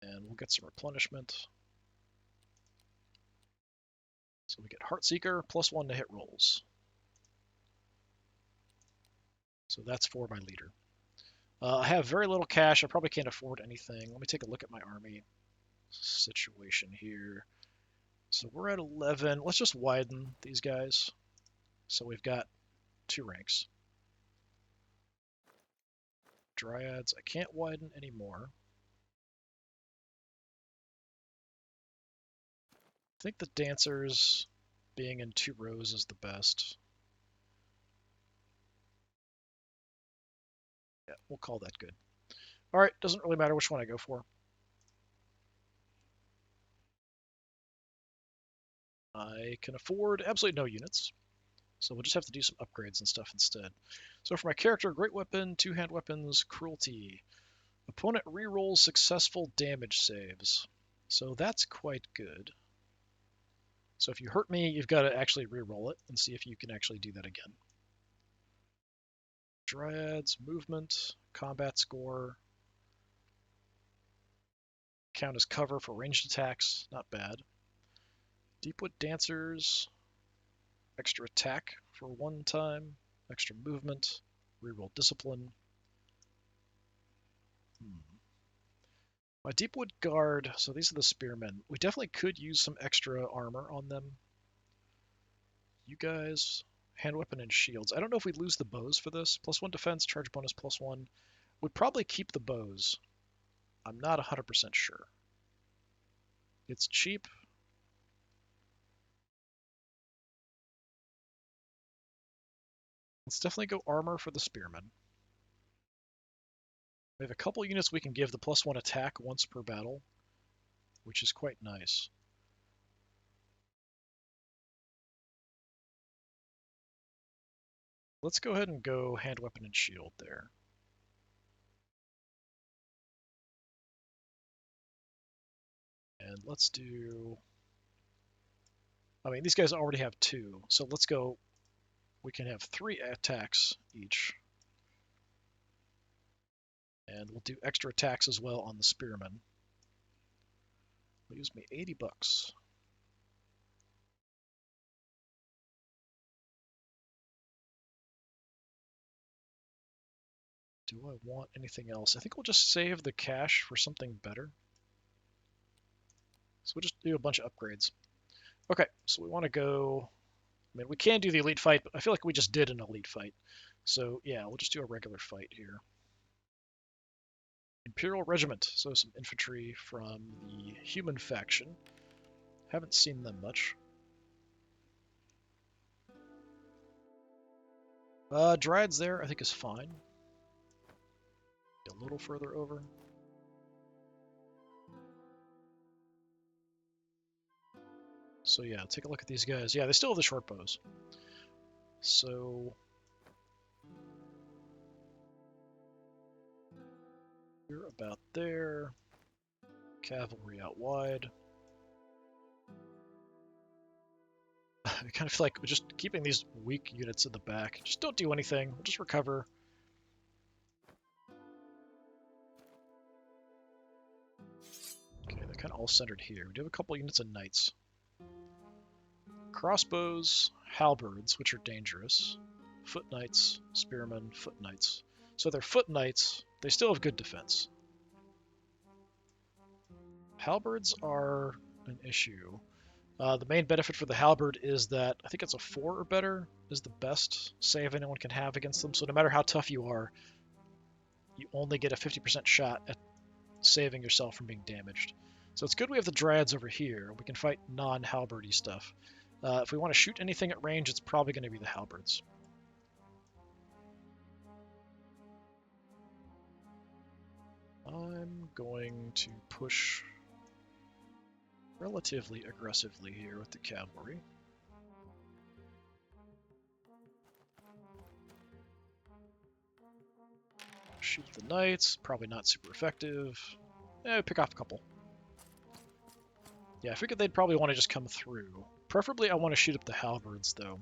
And we'll get some replenishment. So we get Heartseeker, +1 to hit rolls. So that's for my leader. I have very little cash. I probably can't afford anything. Let me take a look at my army situation here. So we're at 11. Let's just widen these guys. So we've got 2 ranks. Dryads, I can't widen anymore. I think the dancers being in 2 rows is the best. Yeah, we'll call that good. All right, doesn't really matter which one I go for. I can afford absolutely no units, so we'll just have to do some upgrades and stuff instead. So for my character, great weapon, 2-hand weapons, cruelty. Opponent rerolls successful damage saves. So that's quite good. So if you hurt me, you've got to actually reroll it and see if you can actually do that again. Dryads, movement, combat score. Count as cover for ranged attacks, not bad. Deepwood Dancers, extra attack for 1 time, extra movement, reroll discipline. My Deepwood Guard, so these are the spearmen. We definitely could use some extra armor on them. You guys, hand weapon and shields. I don't know if we lose the bows for this. +1 defense, charge bonus +1. We'd probably keep the bows. I'm not 100% sure. It's cheap. Let's definitely go armor for the spearmen. We have a couple units we can give the +1 attack once per battle, which is quite nice. Let's go ahead and go hand weapon and shield there. And let's do... I mean, these guys already have 2, so let's go... We can have 3 attacks each. And we'll do extra attacks as well on the spearmen. It'll use me 80 bucks. Do I want anything else? I think we'll just save the cash for something better. So we'll just do a bunch of upgrades. Okay, so we want to go... I mean, we can do the elite fight, but I feel like we just did an elite fight. So yeah, we'll just do a regular fight here. Imperial Regiment, so some infantry from the human faction. Haven't seen them much. Dryads there, I think is fine. A little further over. So yeah, take a look at these guys. Yeah, they still have the short bows. So You're about there. Cavalry out wide. I kind of feel like just keeping these weak units in the back. Just don't do anything. We'll just recover. Okay, they're kind of all centered here. We do have a couple units of knights. Crossbows, halberds, which are dangerous. Foot knights, spearmen, foot knights. So they're foot knights. They still have good defense. Halberds are an issue. The main benefit for the halberd is that I think it's a 4 or better is the best save anyone can have against them. So no matter how tough you are, you only get a 50% shot at saving yourself from being damaged. So it's good we have the dryads over here. We can fight non-halberdy stuff. If we want to shoot anything at range, it's probably going to be the halberds. I'm going to push relatively aggressively here with the cavalry. Shoot the knights, probably not super effective. Pick off a couple. Yeah, I figured they'd probably want to just come through. Preferably I want to shoot up the halberds, though.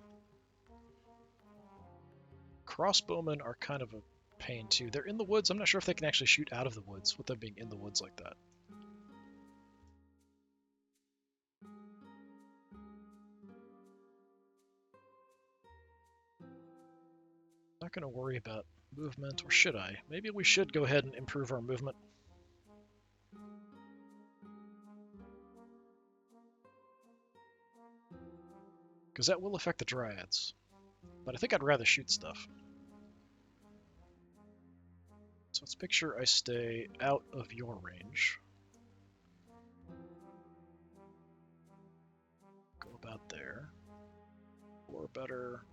Crossbowmen are kind of a pain, too. They're in the woods. I'm not sure if they can actually shoot out of the woods with them being in the woods like that. Not going to worry about movement, or should I? Maybe we should go ahead and improve our movement. Because that will affect the dryads. But I think I'd rather shoot stuff. So let's make sure I stay out of your range. Go about there. Or better.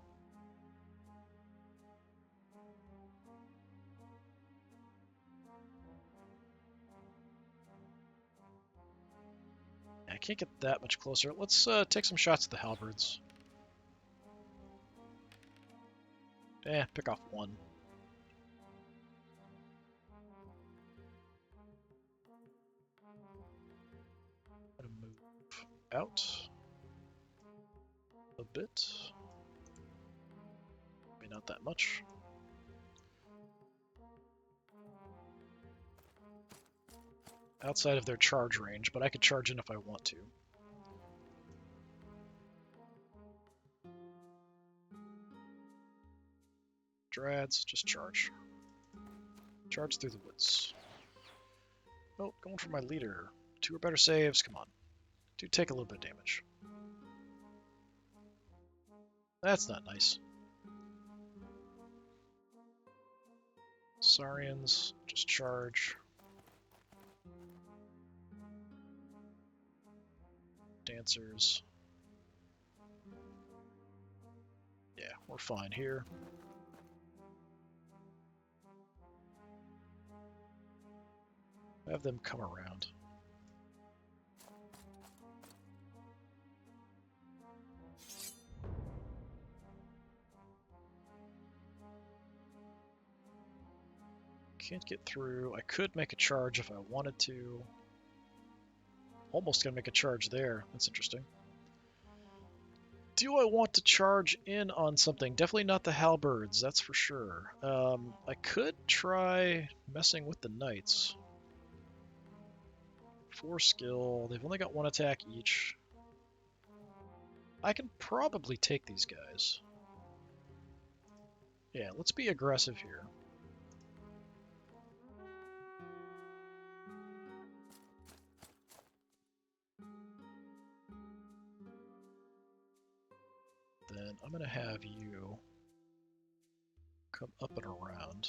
I can't get that much closer. Let's take some shots at the halberds. Pick off one. I'm gonna move out a bit. Maybe not that much. Outside of their charge range, but I could charge in if I want to. Dryads, just charge. Charge through the woods. Oh, going for my leader. 2 or better saves, come on. Do take a little bit of damage. That's not nice. Saurians, just charge. Dancers. Yeah, we're fine here. Have them come around. Can't get through. I could make a charge if I wanted to. Almost gonna make a charge there. That's interesting. Do I want to charge in on something? Definitely not the halberds, that's for sure. I could try messing with the knights. 4 skill. They've only got 1 attack each. I can probably take these guys. Yeah, let's be aggressive here. Then I'm going to have you come up and around.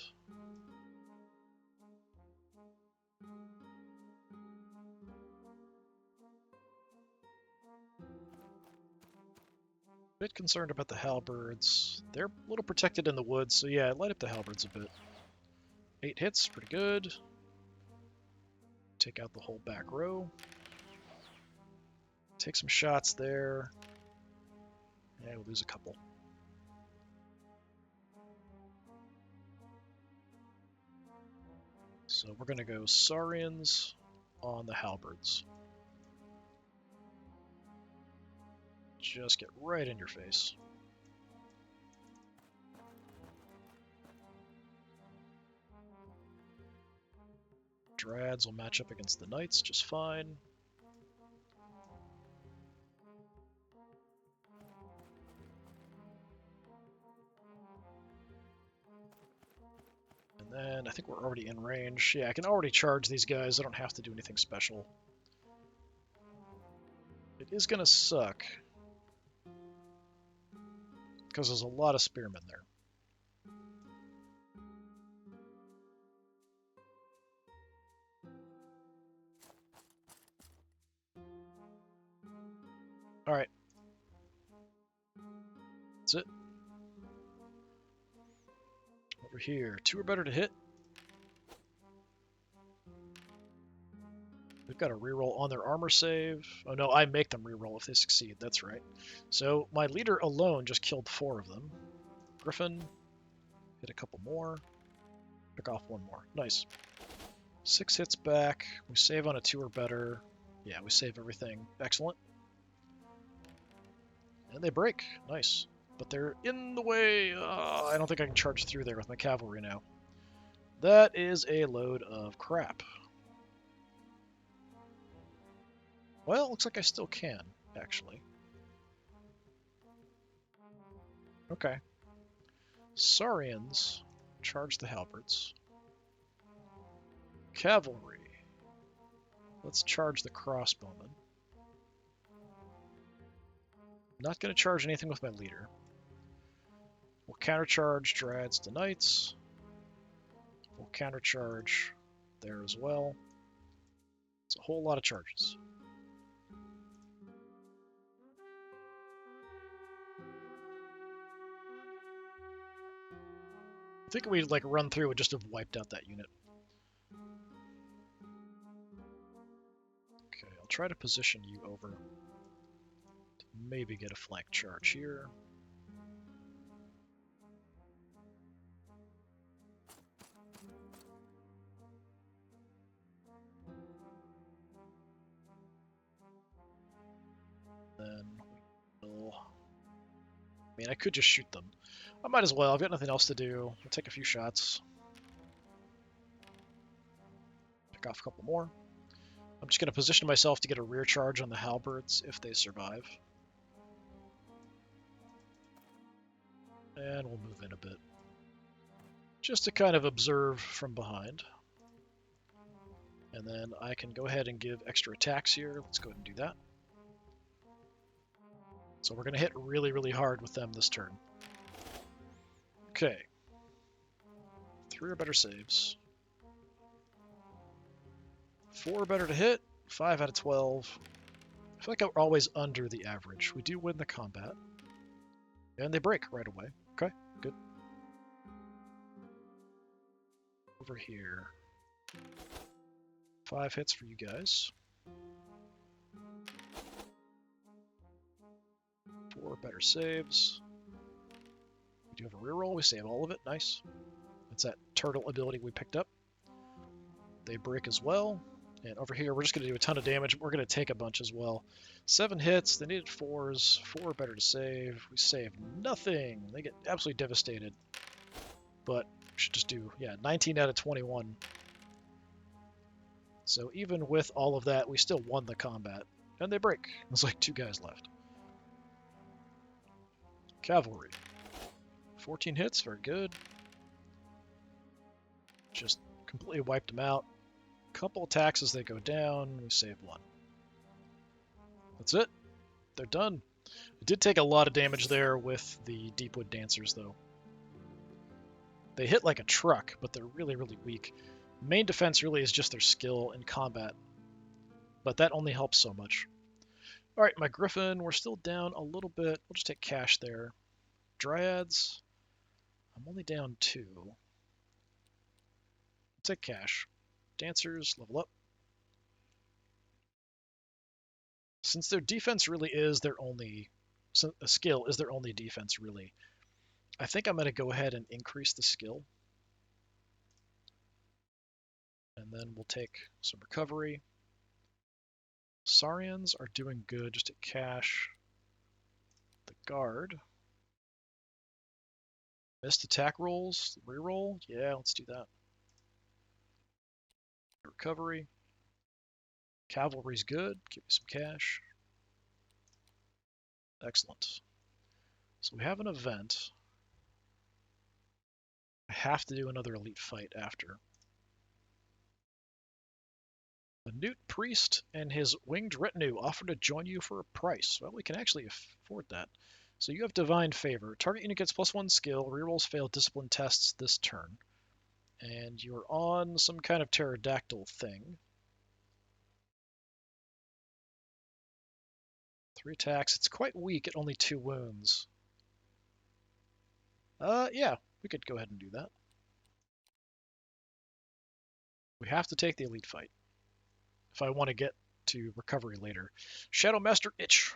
Bit concerned about the halberds. They're a little protected in the woods, so yeah, light up the halberds a bit. 8 hits, pretty good. Take out the whole back row. Take some shots there. Yeah, we'll lose a couple. So we're going to go Saurians on the halberds. Just get right in your face. Dryads will match up against the knights just fine. And then I think we're already in range. Yeah, I can already charge these guys. I don't have to do anything special. It is going to suck, because there's a lot of spearmen there. Alright. That's it. Over here. 2 or better to hit. They've got a reroll on their armor save. Oh no, I make them reroll if they succeed. That's right. So my leader alone just killed 4 of them. Griffin. Hit a couple more. Pick off 1 more. Nice. 6 hits back. We save on a 2 or better. Yeah, we save everything. Excellent. And they break. Nice. But they're in the way. I don't think I can charge through there with my cavalry now. That is a load of crap. Well, looks like I still can, actually. Okay. Saurians charge the halberds. Cavalry. Let's charge the crossbowmen. Not going to charge anything with my leader. We'll countercharge Dryads to Knights. We'll countercharge there as well. It's a whole lot of charges. I think we'd like run through and just have wiped out that unit. Okay, I'll try to position you over to maybe get a flank charge here. Then we'll... I mean, I could just shoot them. I might as well. I've got nothing else to do. I'll take a few shots. Pick off a couple more. I'm just going to position myself to get a rear charge on the halberds if they survive. And we'll move in a bit. Just to kind of observe from behind. And then I can go ahead and give extra attacks here. Let's go ahead and do that. So we're going to hit really, really hard with them this turn. Okay. 3 or better saves. 4 or better to hit. 5 out of 12. I feel like we're always under the average. We do win the combat. And they break right away. Okay, good. Over here. 5 hits for you guys. 4 better saves. We do have a reroll. We save all of it. Nice. That's that turtle ability we picked up. They break as well. And over here, we're just going to do a ton of damage. We're going to take a bunch as well. 7 hits. They needed 4s. 4 better to save. We saved nothing. They get absolutely devastated. But we should just do, yeah, 19 out of 21. So even with all of that, we still won the combat. And they break. There's like 2 guys left. Cavalry. 14 hits. Very good. Just completely wiped them out. Couple attacks as they go down. We save 1. That's it. They're done. It did take a lot of damage there with the Deepwood Dancers, though. They hit like a truck, but they're really, really weak. Main defense really is just their skill in combat, but that only helps so much. All right, my Griffin, we're still down a little bit. We'll just take cash there. Dryads, I'm only down 2. Take cash. Dancers, level up. Since their defense really is their only skill, is their only defense really, I think I'm going to go ahead and increase the skill. And then we'll take some recovery. Saurians are doing good just at cash. The guard. Missed attack rolls, reroll. Yeah, let's do that. Recovery. Cavalry's good. Give me some cash. Excellent. So we have an event. I have to do another elite fight after. The Newt Priest and his winged retinue offer to join you for a price. Well, we can actually afford that. So you have Divine Favor. Target unit gets +1 skill. Rerolls fail discipline tests this turn. And you're on some kind of pterodactyl thing. 3 attacks. It's quite weak at only 2 wounds. Yeah, we could go ahead and do that. We have to take the elite fight if I want to get to recovery later. Shadow Master Itch.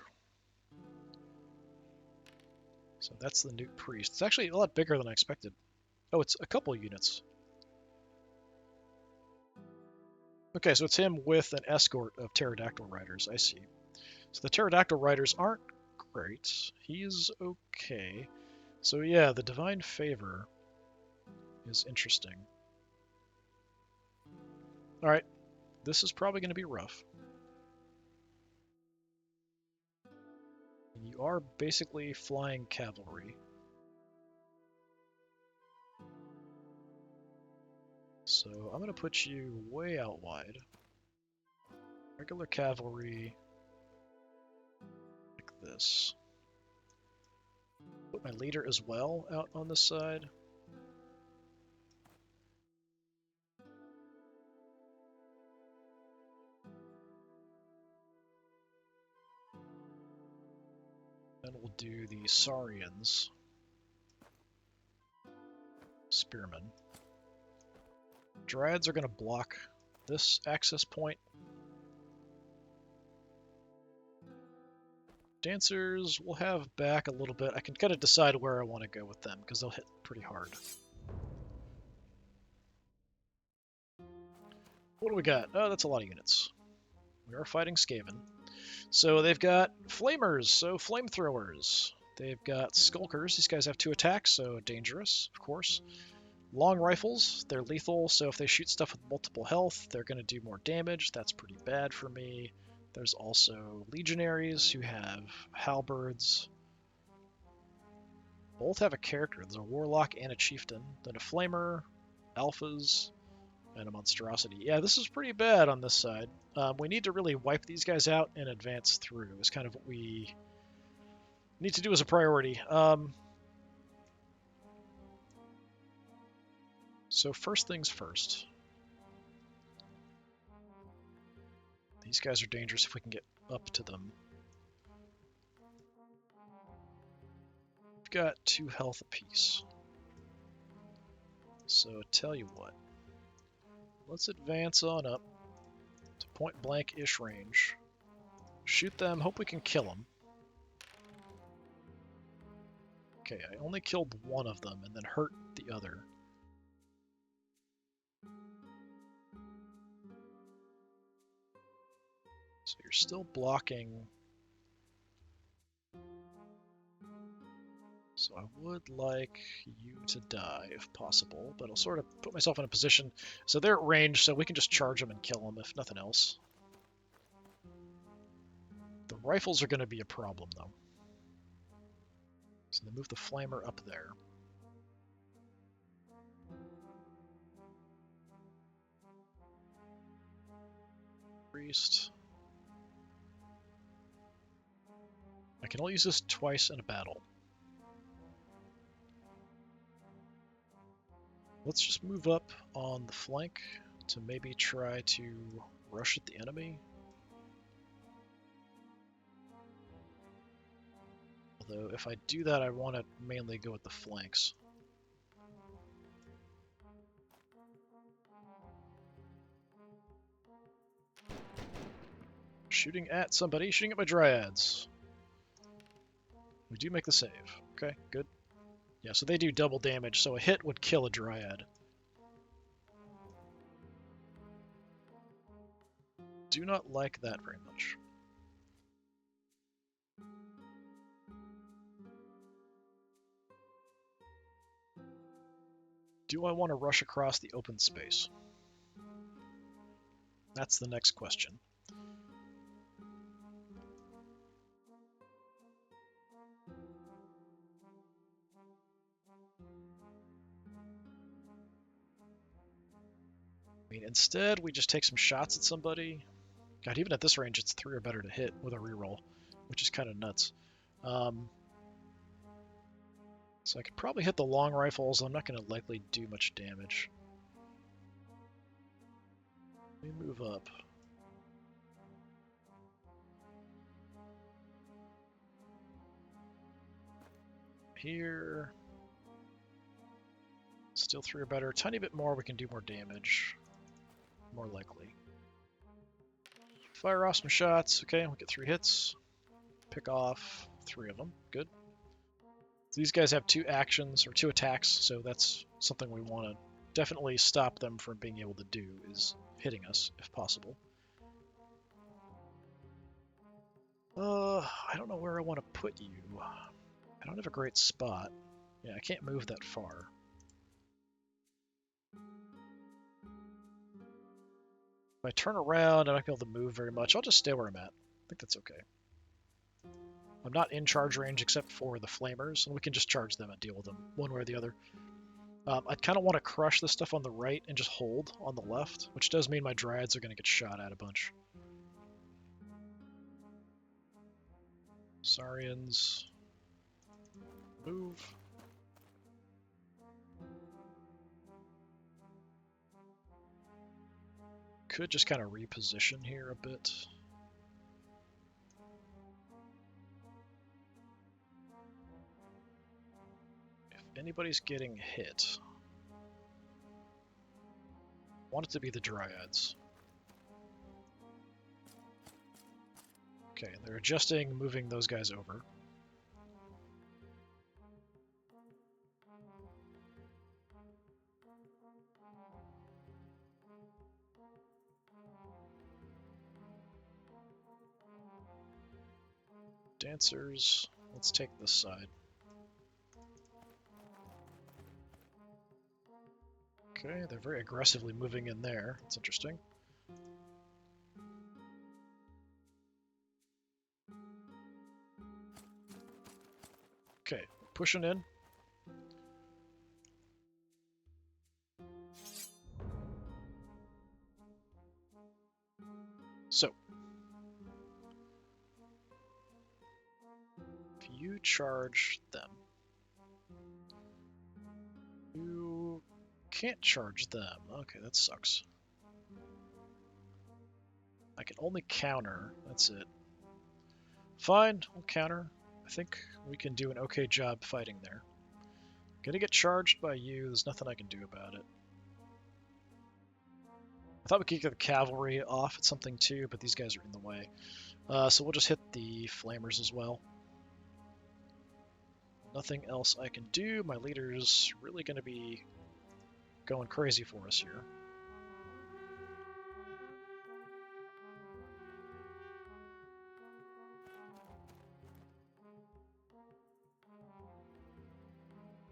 So that's the Newt Priest. It's actually a lot bigger than I expected. Oh, it's a couple units. Okay, so it's him with an escort of pterodactyl riders. I see. So the pterodactyl riders aren't great. He's okay. So yeah, the Divine Favor is interesting. Alright, this is probably going to be rough. You are basically flying cavalry. So I'm going to put you way out wide. Regular cavalry, like this. Put my leader as well out on this side. Then we'll do the Saurians. Spearmen. Dryads are going to block this access point. Dancers will have back a little bit. I can kind of decide where I want to go with them because they'll hit pretty hard. What do we got? Oh, that's a lot of units. We are fighting Skaven. So they've got flamers, so flamethrowers. They've got skulkers. These guys have 2 attacks, so dangerous, of course. Long rifles, they're lethal, so if they shoot stuff with multiple health, they're going to do more damage. That's pretty bad for me. There's also legionaries who have halberds. Both have a character. There's a warlock and a chieftain. Then a flamer, alphas, and a monstrosity. Yeah, this is pretty bad on this side. We need to really wipe these guys out and advance through is kind of what we need to do as a priority. So first things first. These guys are dangerous if we can get up to them. We've got 2 health apiece. So tell you what. Let's advance on up to point blank-ish range. Shoot them, hope we can kill them. Okay, I only killed one of them and then hurt the other. So you're still blocking. So I would like you to die if possible, but I'll sort of put myself in a position. So they're at range, so we can just charge them and kill them if nothing else. The rifles are going to be a problem, though. So they move the flamer up there. Priest. I can only use this twice in a battle. Let's just move up on the flank to maybe try to rush at the enemy. Although if I do that, I want to mainly go with the flanks. Shooting at somebody, shooting at my dryads. We do make the save. Okay, good. Yeah, so they do double damage, so a hit would kill a dryad. Do not like that very much. Do I want to rush across the open space? That's the next question. I mean, instead, we just take some shots at somebody. God, even at this range, it's 3 or better to hit with a reroll, which is kind of nuts. So I could probably hit the long rifles. I'm not going to likely do much damage. Let me move up. Here. Still 3 or better. A tiny bit more, we can do more damage. More likely. Fire off some shots. Okay, we'll get 3 hits. Pick off 3 of them. Good. So these guys have 2 actions, or 2 attacks, so that's something we want to definitely stop them from being able to do, is hitting us, if possible. I don't know where I want to put you. I don't have a great spot. Yeah, I can't move that far. If I turn around, I'm not going to be able to move very much. I'll just stay where I'm at. I think that's okay. I'm not in charge range except for the flamers, and we can just charge them and deal with them one way or the other. I'd kind of want to crush the stuff on the right and just hold on the left, which does mean my dryads are going to get shot at a bunch. Saurians. Move. Could just kind of reposition here a bit. If anybody's getting hit, I want it to be the dryads. Okay, they're adjusting, moving those guys over. Dancers, let's take this side. Okay, they're very aggressively moving in there. That's interesting. Okay, pushing in. So, if you charge them, you can't charge them. Okay, that sucks. I can only counter. That's it. Fine, we'll counter. I think we can do an okay job fighting there. Gonna get charged by you. There's nothing I can do about it. I thought we could get the cavalry off at something too, but these guys are in the way. So we'll just hit the flamers as well. Nothing else I can do. My leader's really going to be going crazy for us here.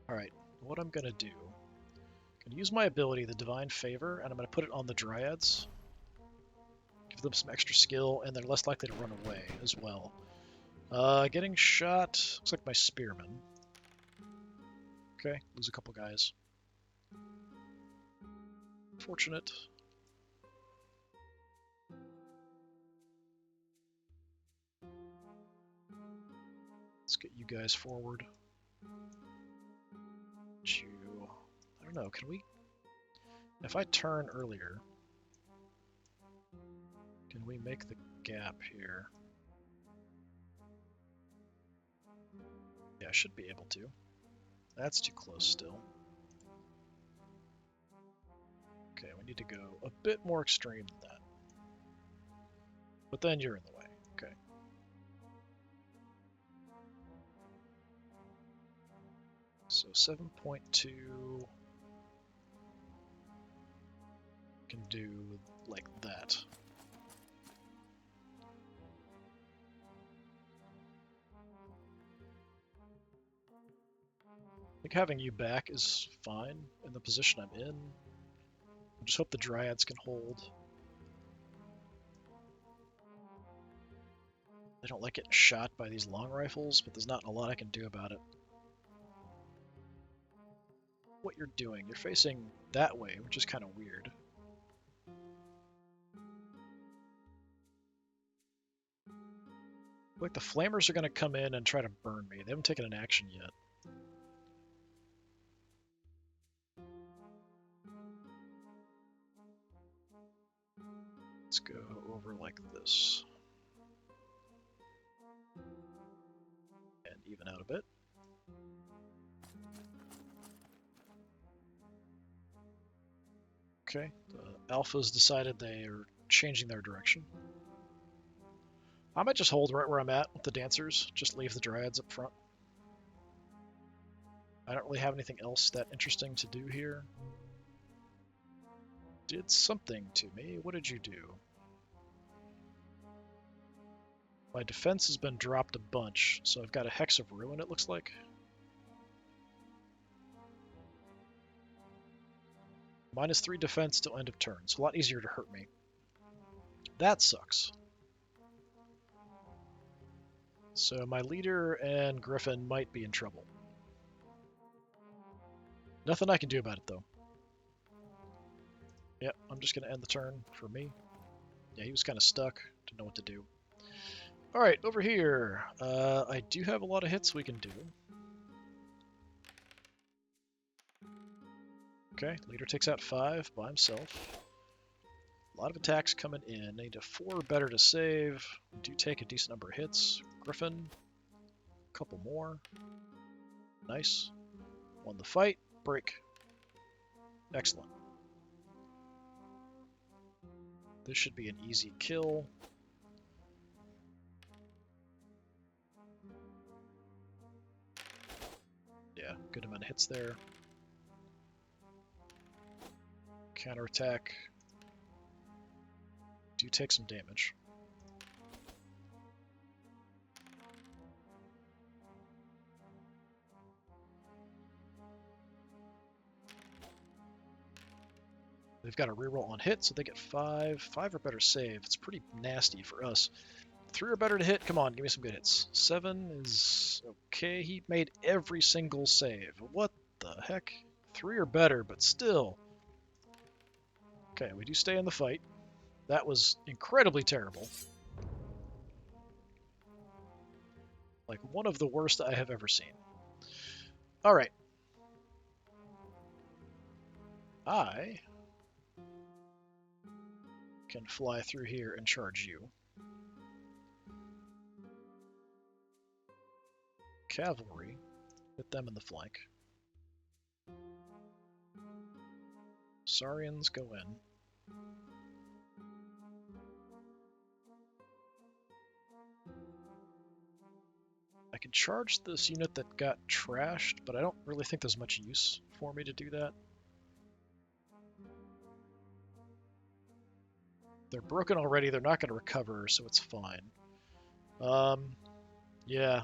Alright, what I'm going to do, I'm going to use my ability, the Divine Favor, and I'm going to put it on the Dryads. Give them some extra skill, and they're less likely to run away as well. Getting shot, looks like my Spearman. Okay, lose a couple guys. Fortunate. Let's get you guys forward. I don't know, can we... If I turn earlier, can we make the gap here? Yeah, I should be able to. That's too close still. Okay, we need to go a bit more extreme than that. But then you're in the way. Okay. So 7.2 can do like that. think having you back is fine in the position I'm in. I just hope the Dryads can hold. I don't like getting shot by these long rifles, but there's not a lot I can do about it. What you're doing, you're facing that way, which is kind of weird. Like the flamers are going to come in and try to burn me. They haven't taken an action yet. Let's go over like this. And even out a bit. Okay, the alphas decided they are changing their direction. I might just hold right where I'm at with the dancers, just leave the dryads up front. I don't really have anything else that interesting to do here. Did something to me. What did you do? My defense has been dropped a bunch, so I've got a Hex of Ruin, it looks like. -3 defense till end of turn. It's a lot easier to hurt me. That sucks. So my leader and Griffin might be in trouble. Nothing I can do about it, though. Yep, I'm just going to end the turn for me. Yeah, he was kind of stuck. Didn't know what to do. Alright, over here. I do have a lot of hits we can do. Okay, leader takes out 5 by himself. A lot of attacks coming in. I need a 4 or better to save. We do take a decent number of hits. Griffin, a couple more. Nice. Won the fight. Break. Excellent. This should be an easy kill. Yeah, good amount of hits there. Counterattack. Do take some damage. They've got a reroll on hit, so they get 5. 5 or better save. It's pretty nasty for us. 3 or better to hit. Come on, give me some good hits. 7 is okay. He made every single save. What the heck? 3 or better, but still. Okay, we do stay in the fight. That was incredibly terrible. Like one of the worst I have ever seen. All right. I can fly through here and charge you. Cavalry, hit them in the flank. Saurians go in. I can charge this unit that got trashed, but I don't really think there's much use for me to do that. They're broken already, they're not going to recover, so it's fine. Yeah,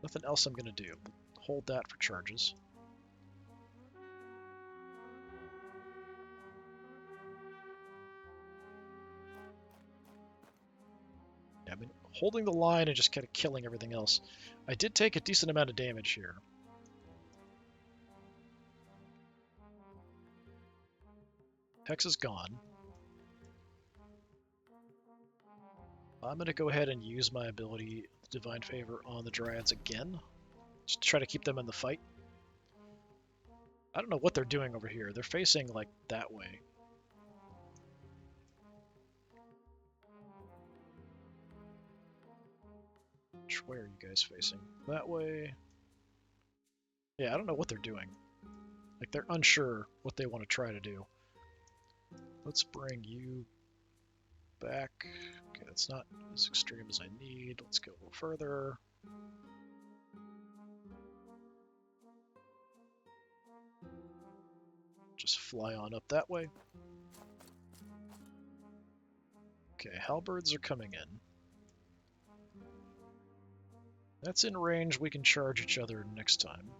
nothing else I'm going to do. Hold that for charges. Yeah, I mean, holding the line and just kind of killing everything else. I did take a decent amount of damage here. Hex is gone. I'm going to go ahead and use my ability, Divine Favor, on the Dryads again. Just to try to keep them in the fight. I don't know what they're doing over here. They're facing, like, that way. Which way are you guys facing? That way? Yeah, I don't know what they're doing. Like, they're unsure what they want to try to do. Let's bring you back. Okay, that's not as extreme as I need. Let's go a little further. Just fly on up that way. Okay, halberds are coming in. That's in range. We can charge each other next time.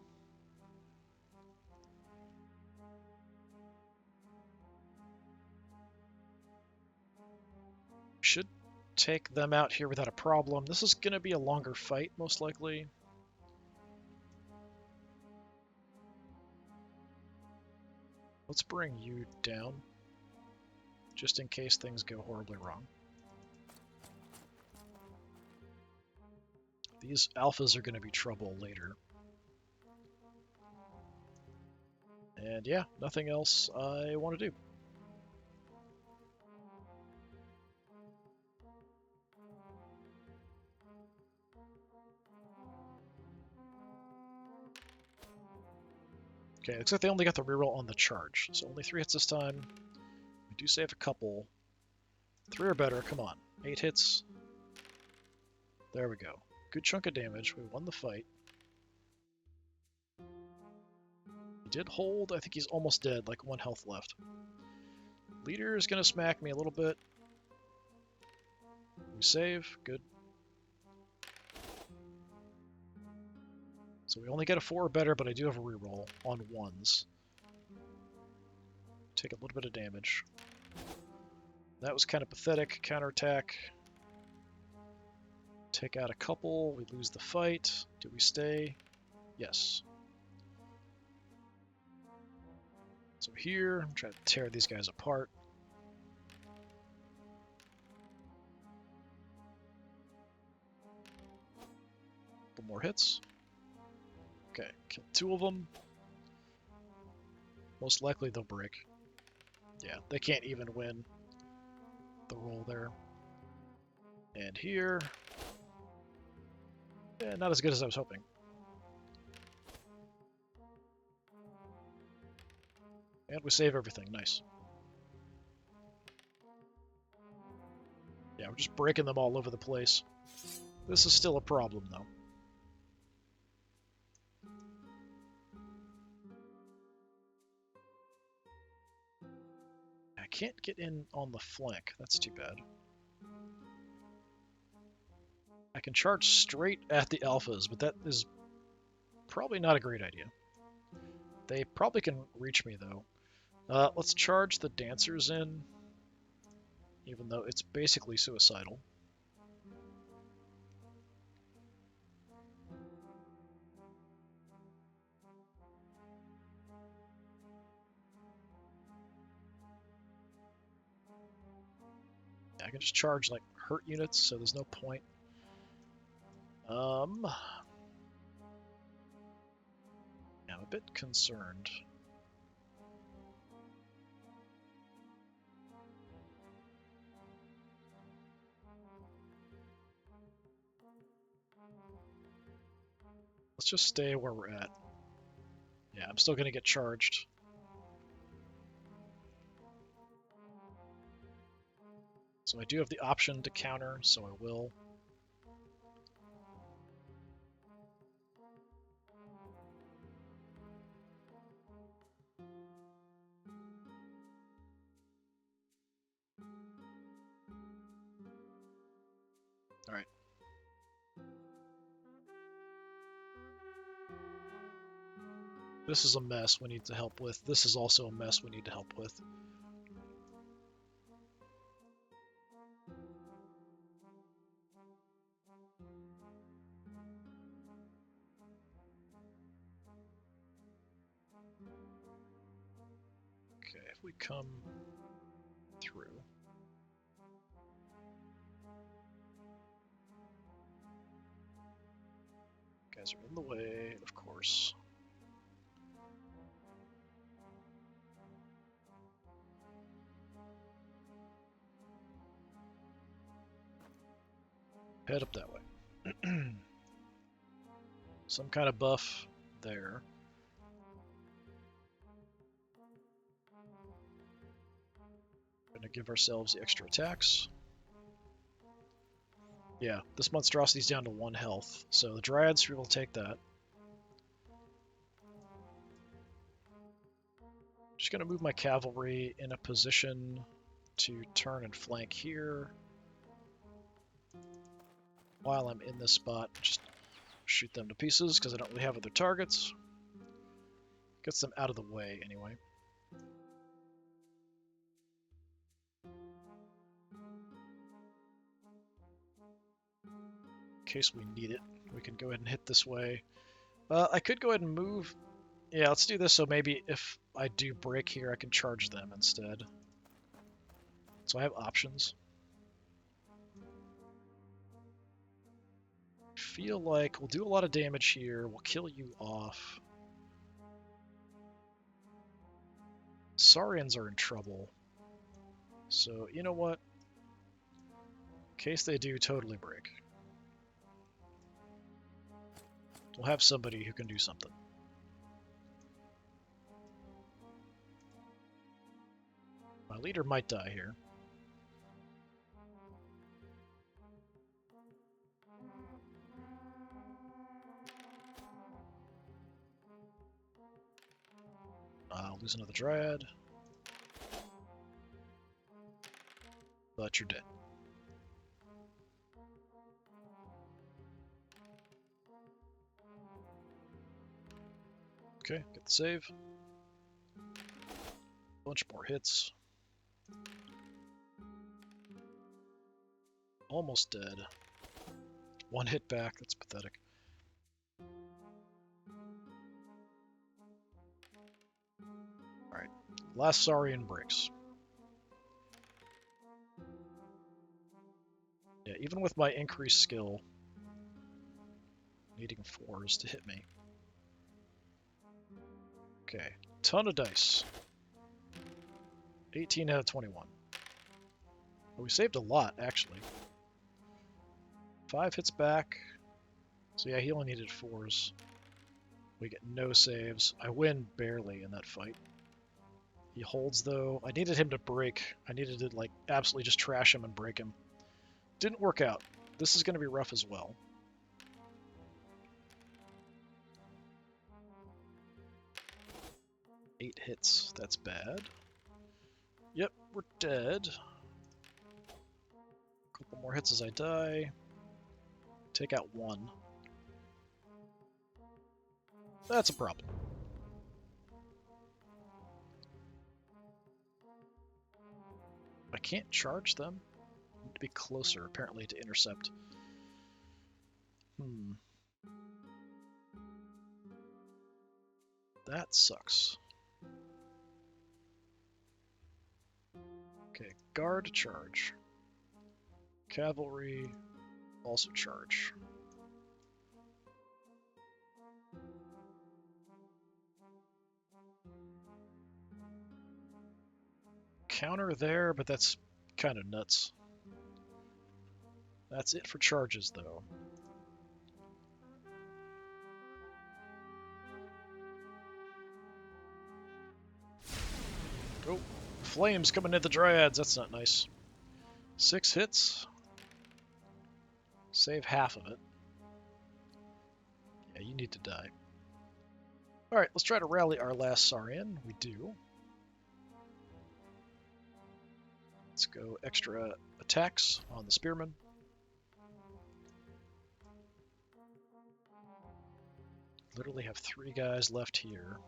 Should take them out here without a problem. This is going to be a longer fight, most likely. Let's bring you down, just in case things go horribly wrong. These alphas are going to be trouble later. And yeah, nothing else I want to do. Okay, looks like they only got the reroll on the charge, so only 3 hits this time. We do save a couple. 3 or better, come on. 8 hits. There we go. Good chunk of damage. We won the fight. He did hold. I think he's almost dead, like 1 health left. Leader is going to smack me a little bit. We save. Good. So we only get a 4 or better, but I do have a reroll on 1s. Take a little bit of damage. That was kind of pathetic. Counterattack. Take out a couple. We lose the fight. Do we stay? Yes. So here, I'm trying to tear these guys apart. Couple more hits. Okay, kill 2 of them. Most likely they'll break. Yeah, they can't even win the roll there. And here, yeah, not as good as I was hoping. And we save everything, nice. Yeah, we're just breaking them all over the place. This is still a problem, though. I can't get in on the flank. That's too bad. I can charge straight at the alphas, but that is probably not a great idea. They probably can reach me, though. Let's charge the dancers in, even though it's basically suicidal. I can just charge like hurt units, so there's no point. I'm a bit concerned. Let's just stay where we're at. Yeah, I'm still going to get charged. So I do have the option to counter, so I will. All right. This is a mess we need to help with. This is also a mess we need to help with. Okay, if we come through. Guys are in the way, of course. Head up that way. Some kind of buff there. Gonna give ourselves the extra attacks. Yeah, this monstrosity's down to 1 health, so the Dryads will take that. Just gonna move my cavalry in a position to turn and flank here. While I'm in this spot, just shoot them to pieces because I don't really have other targets. Gets them out of the way anyway. case we need it. We can go ahead and hit this way. I could go ahead and move. Yeah, let's do this so maybe if I do break here, I can charge them instead. So I have options. I feel like we'll do a lot of damage here. We'll kill you off. Saurians are in trouble. So, you know what? In case they do totally break, we'll have somebody who can do something. My leader might die here. I'll lose another Dryad. But you're dead. Okay, get the save. Bunch more hits. Almost dead. One hit back, that's pathetic. Alright, last Saurian breaks. Yeah, even with my increased skill, needing 4s to hit me. Okay, ton of dice. 18 out of 21. But we saved a lot, actually. 5 hits back. So yeah, he only needed 4s. We get no saves. I win barely in that fight. He holds, though. I needed him to break. I needed to, like, absolutely just trash him and break him. Didn't work out. This is going to be rough as well. Eight hits. That's bad. Yep, we're dead. Couple more hits as I die. Take out 1. That's a problem. I can't charge them. I need to be closer, apparently, to intercept. That sucks. Okay, guard charge. Cavalry also charge. Counter there, but that's kind of nuts. That's it for charges, though. Oh, flames coming at the Dryads. That's not nice. 6 hits. Save half of it. Yeah, you need to die. Alright, let's try to rally our last Saurian. We do. Let's go extra attacks on the Spearman. Literally have 3 guys left here.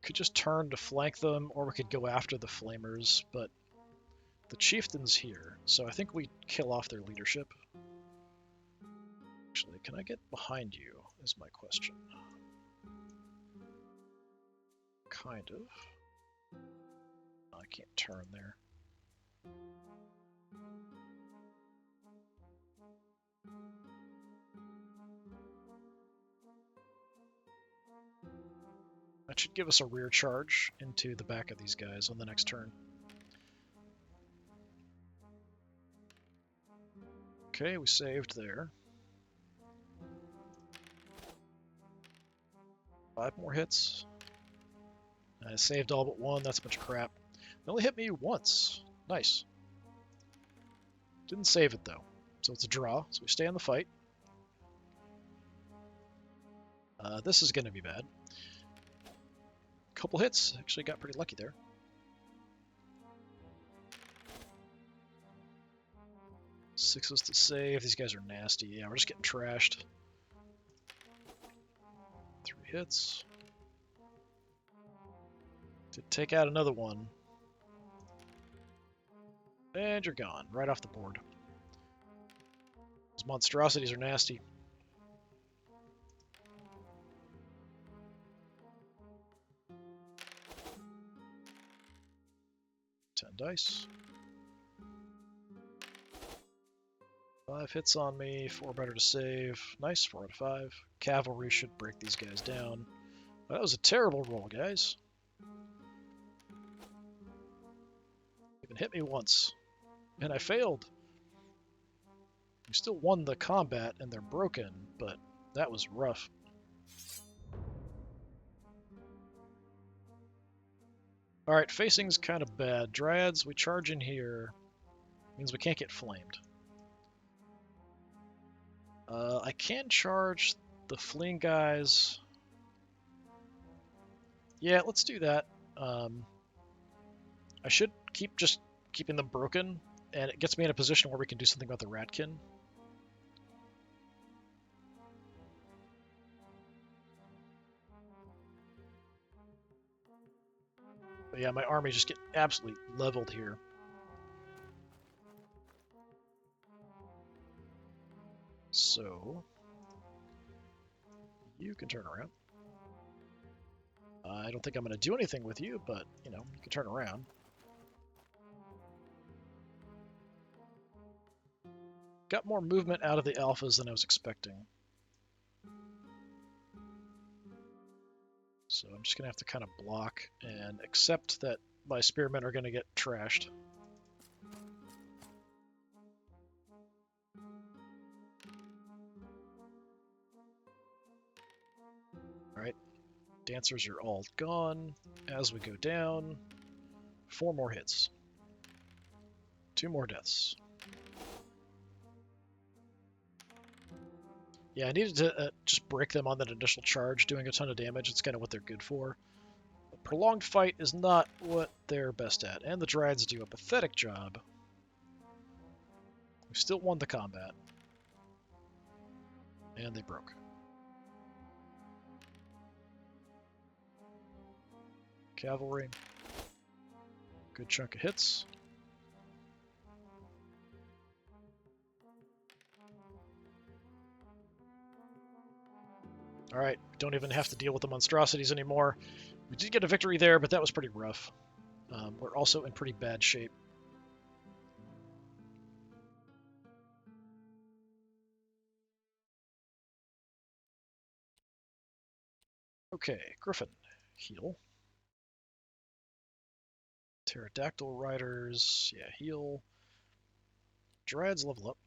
Could just turn to flank them, or we could go after the Flamers, but the Chieftain's here, so I think we kill off their leadership. Actually, can I get behind you, is my question. Kind of. I can't turn there. That should give us a rear charge into the back of these guys on the next turn. Okay, we saved there. 5 more hits. I saved all but 1, that's a bunch of crap. They only hit me once. Nice. Didn't save it though. So it's a draw, so we stay in the fight. This is going to be bad. Couple hits, actually got pretty lucky there. Sixes to save, these guys are nasty. Yeah, we're just getting trashed. 3 hits. To take out another one. And you're gone, right off the board. Those monstrosities are nasty. Ten dice. 5 hits on me, 4 better to save. Nice, 4 out of 5. Cavalry should break these guys down. That was a terrible roll, guys. Even hit me once. And I failed. We still won the combat, and they're broken, but that was rough. Alright, facing's kind of bad. Dryads, we charge in here. Means we can't get flamed. I can charge the fleeing guys. Yeah, let's do that. I should keep just keeping them broken, and it gets me in a position where we can do something about the Ratkin. But yeah, my army just get absolutely leveled here. So, you can turn around. I don't think I'm going to do anything with you, but, you know, you can turn around. Got more movement out of the alphas than I was expecting. So I'm just going to have to kind of block and accept that my spearmen are going to get trashed. Alright, dancers are all gone. As we go down, 4 more hits. 2 more deaths. Yeah, I needed to just break them on that initial charge, doing a ton of damage. It's kind of what they're good for. A prolonged fight is not what they're best at, and the Dryads do a pathetic job. We still won the combat. And they broke. Cavalry. Good chunk of hits. Alright, don't even have to deal with the monstrosities anymore. We did get a victory there, but that was pretty rough. We're also in pretty bad shape. Okay, Griffin. Heal. Pterodactyl Riders. Yeah, heal. Dryads level up.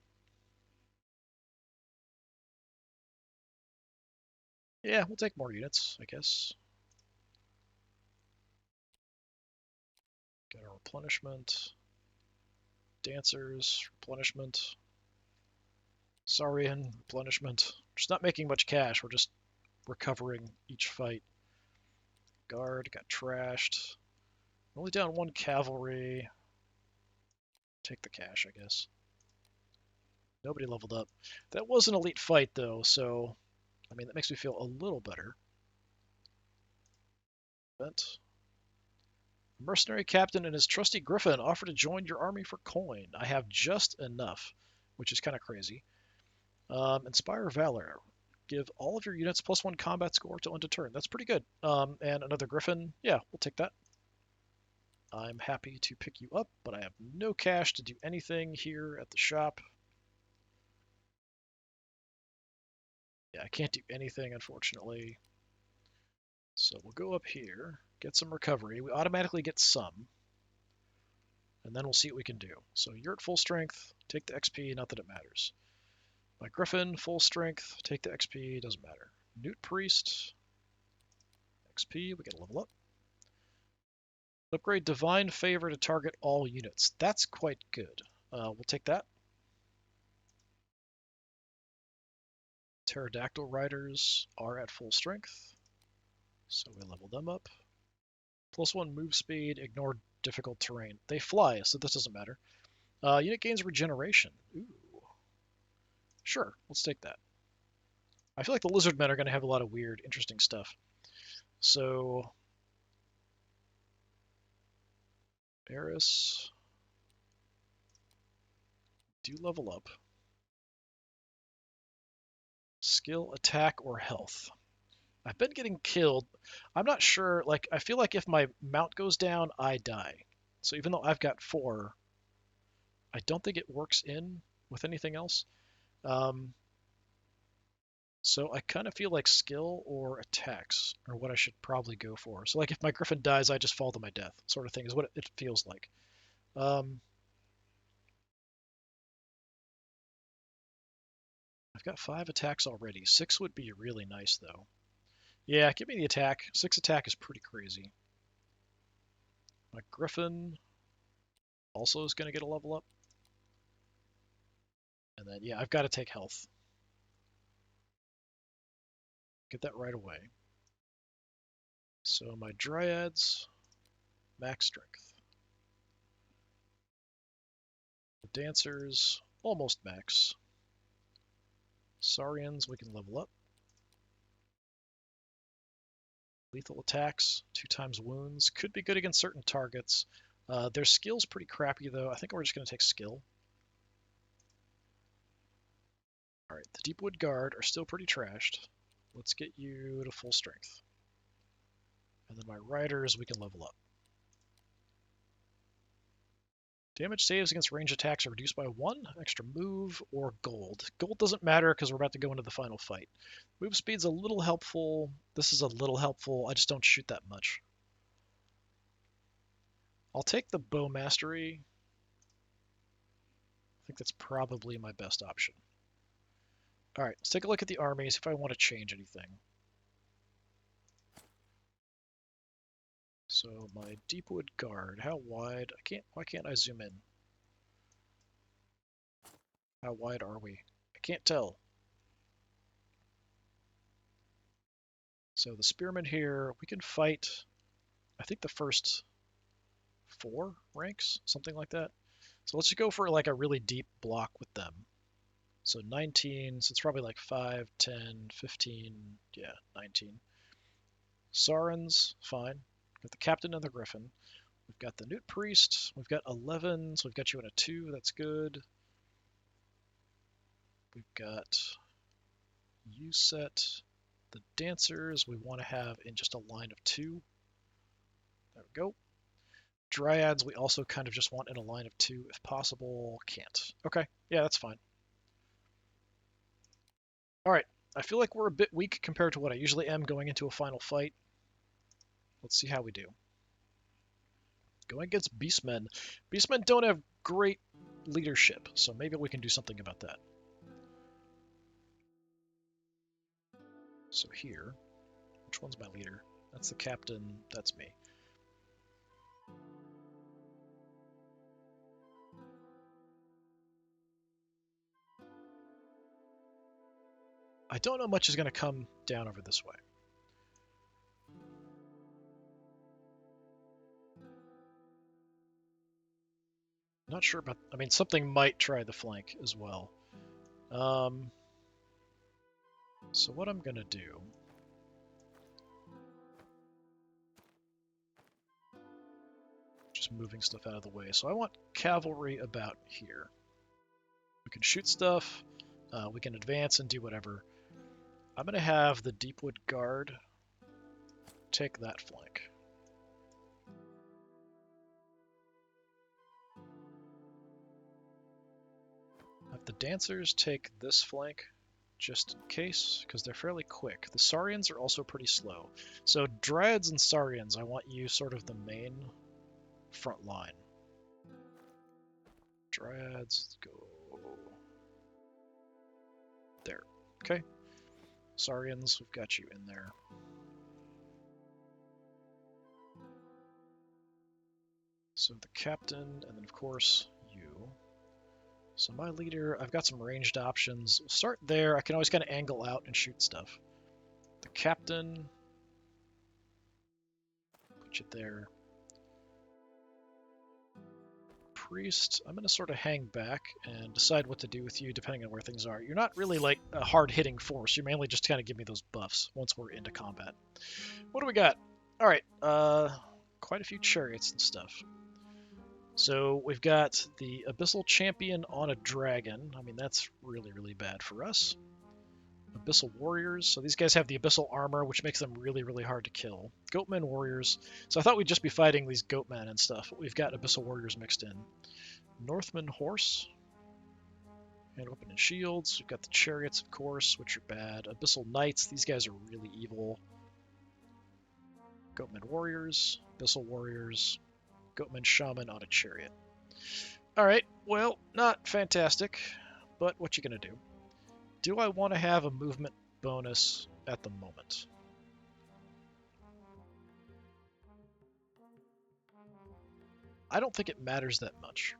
Yeah, we'll take more units, I guess. Get our replenishment. Dancers, replenishment. Saurian, replenishment. We're just not making much cash, we're just recovering each fight. Guard got trashed. Only down 1 cavalry. Take the cash, I guess. Nobody leveled up. That was an elite fight, though, so, I mean, that makes me feel a little better. Event. A mercenary captain and his trusty griffin offer to join your army for coin. I have just enough, which is kind of crazy. Inspire Valor. Give all of your units +1 combat score to end a turn. That's pretty good. And another griffin. Yeah, we'll take that. I'm happy to pick you up, but I have no cash to do anything here at the shop. Yeah, I can't do anything, unfortunately. So we'll go up here, get some recovery. We automatically get some. And then we'll see what we can do. So you're at full strength, take the XP, not that it matters. My Griffin, full strength, take the XP, doesn't matter. Newt Priest, XP, we get a level up. Upgrade Divine Favor to target all units. That's quite good. We'll take that. Pterodactyl Riders are at full strength, so we level them up. +1 move speed, ignore difficult terrain. They fly, so this doesn't matter. Unit gains regeneration. Ooh. Sure, let's take that. I feel like the Lizardmen are going to have a lot of weird, interesting stuff. So, Eris. do level up. Skill, attack, or health. I've been getting killed. I'm not sure, like, I feel like if my mount goes down, I die. So even though I've got 4, I don't think it works in with anything else. So I kind of feel like skill or attacks are what I should probably go for. So like if my griffin dies, I just fall to my death, sort of thing is what it feels like. I've got 5 attacks already. 6 would be really nice though. Yeah, give me the attack. 6 attack is pretty crazy. My griffin also is going to get a level up. And then, yeah, I've got to take health. Get that right away. So my dryads, max strength. The dancers, almost max. Saurians, we can level up. Lethal attacks, 2 times wounds. Could be good against certain targets. Their skill's pretty crappy, though. I think we're just going to take skill. Alright, the Deepwood Guard are still pretty trashed. Let's get you to full strength. And then my riders, we can level up. Damage saves against range attacks are reduced by 1, extra move, or gold. Gold doesn't matter because we're about to go into the final fight. Move speed's a little helpful. This is a little helpful. I just don't shoot that much. I'll take the bow mastery. I think that's probably my best option. Alright, let's take a look at the armies if I want to change anything. So my Deepwood Guard, how wide? Why can't I zoom in? How wide are we? I can't tell. So the spearmen here, we can fight, I think the first 4 ranks, something like that. So let's just go for like a really deep block with them. So 19, so it's probably like 5, 10, 15, yeah, 19. Saurons, fine. Got the captain and the griffin. We've got the newt priest. We've got 11, so we've got you in a 2, that's good. We've got you set. The dancers we want to have in just a line of 2. There we go. Dryads we also kind of just want in a line of 2 if possible. Can't. Okay, yeah, that's fine. Alright, I feel like we're a bit weak compared to what I usually am going into a final fight. Let's see how we do. Going against beastmen. Beastmen don't have great leadership, so maybe we can do something about that. So here, which one's my leader? That's the captain, that's me. I don't know much is going to come down over this way. Not sure about, I mean, something might try the flank as well. So what I'm going to do, just moving stuff out of the way. So I want cavalry about here. We can shoot stuff, we can advance and do whatever. I'm going to have the Deepwood Guard take that flank. Have the dancers take this flank just in case, because they're fairly quick. The Saurians are also pretty slow. So Dryads and Saurians, I want you sort of the main front line. Dryads, go there. Okay. Saurians, we've got you in there. So the captain, and then of course you. So my leader, I've got some ranged options. We'll start there. I can always kind of angle out and shoot stuff. The captain, put you there. Priest, I'm going to sort of hang back and decide what to do with you depending on where things are. You're not really like a hard-hitting force. You mainly just kind of give me those buffs once we're into combat. What do we got? All right, quite a few chariots and stuff. So we've got the Abyssal Champion on a dragon. I mean, that's really, really bad for us. Abyssal Warriors. So these guys have the Abyssal Armor, which makes them really, really hard to kill. Goatmen Warriors. So I thought we'd just be fighting these Goatmen and stuff, but we've got Abyssal Warriors mixed in. Northman Horse. And Weapon and Shields. We've got the Chariots, of course, which are bad. Abyssal Knights. These guys are really evil. Goatmen Warriors. Abyssal Warriors. Goatman Shaman on a Chariot. Alright, well, not fantastic, but what you gonna do? Do I want to have a movement bonus at the moment? I don't think it matters that much.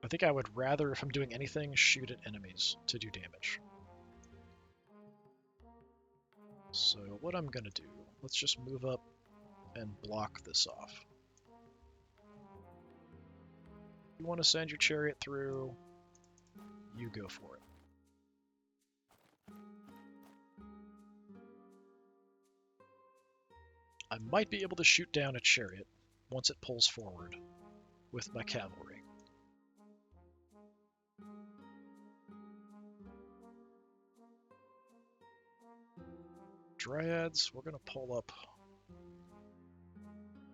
I think I would rather, if I'm doing anything, shoot at enemies to do damage. So what I'm gonna do, let's just move up and block this off. You want to send your chariot through, you go for it. I might be able to shoot down a chariot once it pulls forward with my cavalry. Dryads, we're going to pull up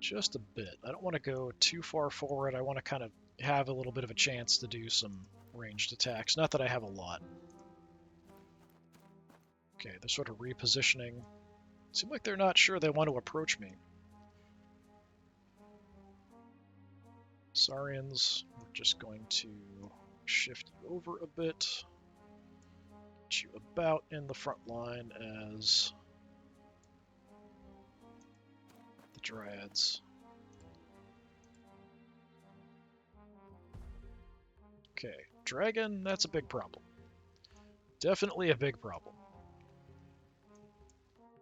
just a bit. I don't want to go too far forward. I want to kind of have a little bit of a chance to do some ranged attacks. Not that I have a lot. Okay, they're sort of repositioning. Seem like they're not sure they want to approach me. Saurians, we're just going to shift you over a bit. Get you about in the front line as the Dryads. Okay, Dragon, that's a big problem. Definitely a big problem.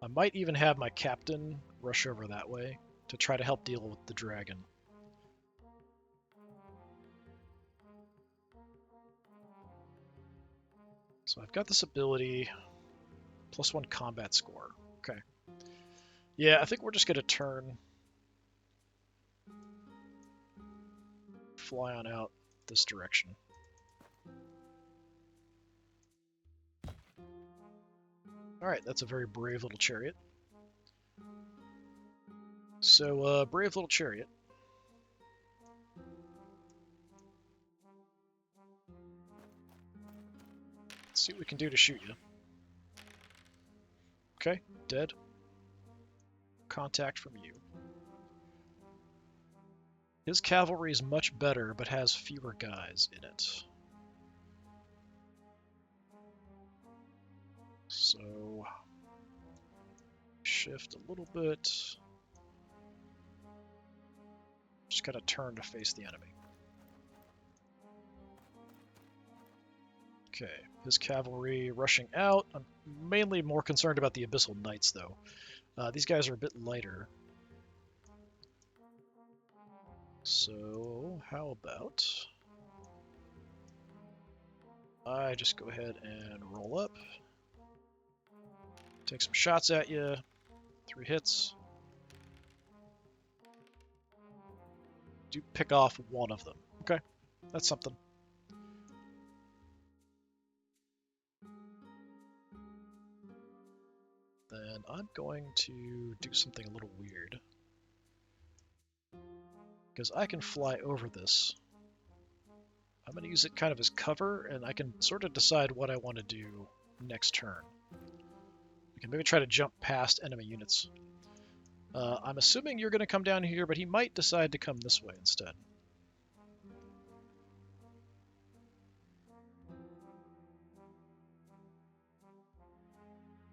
I might even have my captain rush over that way to try to help deal with the dragon. So I've got this ability, +1 combat score. Okay. Yeah, I think we're just going to turn, fly on out this direction. Alright, that's a very brave little chariot. So, brave little chariot. Let's see what we can do to shoot you. Okay, dead. Contact from you. His cavalry is much better, but has fewer guys in it. So, shift a little bit. Just gotta turn to face the enemy. Okay, his cavalry rushing out. I'm mainly more concerned about the Abyssal Knights, though. These guys are a bit lighter. So, how about I just go ahead and roll up. Take some shots at you. 3 hits. Do pick off one of them. Okay, that's something. Then I'm going to do something a little weird. Because I can fly over this. I'm going to use it kind of as cover, and I can sort of decide what I want to do next turn. I can maybe try to jump past enemy units. I'm assuming you're going to come down here, but he might decide to come this way instead.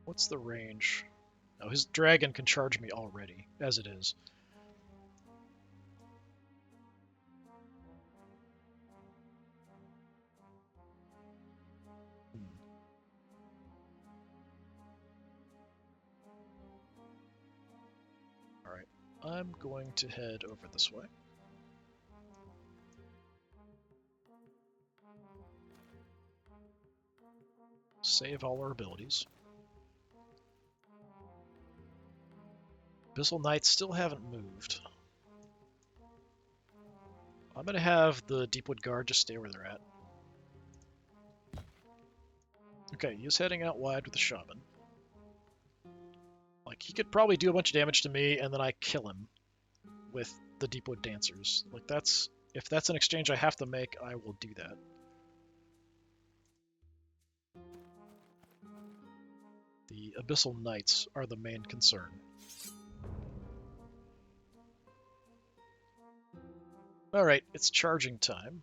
What's the range? Oh, his dragon can charge me already, as it is. Alright, I'm going to head over this way. Save all our abilities. Abyssal Knights still haven't moved. I'm going to have the Deepwood Guard just stay where they're at. Okay, he's heading out wide with the Shaman. Like, he could probably do a bunch of damage to me, and then I kill him with the Deepwood Dancers. Like, that's... If that's an exchange I have to make, I will do that. The Abyssal Knights are the main concern. Alright, it's charging time.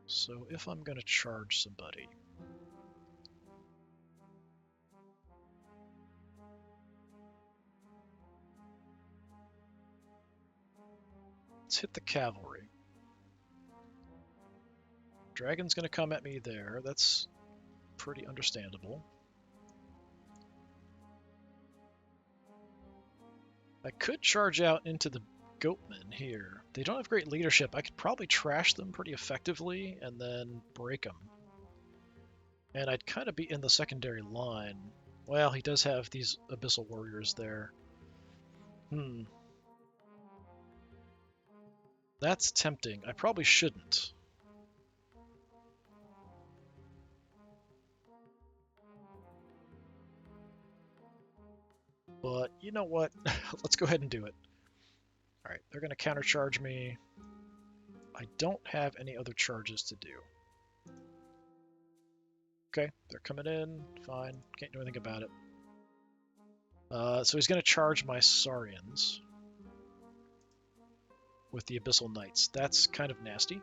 So if I'm going to charge somebody... Let's hit the cavalry. Dragon's going to come at me there. That's pretty understandable. I could charge out into the Goatmen here. They don't have great leadership. I could probably trash them pretty effectively and then break them. And I'd kind of be in the secondary line. Well, he does have these Abyssal Warriors there. That's tempting. I probably shouldn't. But you know what? Let's go ahead and do it. Alright, they're going to countercharge me. I don't have any other charges to do. Okay, they're coming in. Fine. Can't do anything about it. So he's going to charge my Saurians with the Abyssal Knights. That's kind of nasty.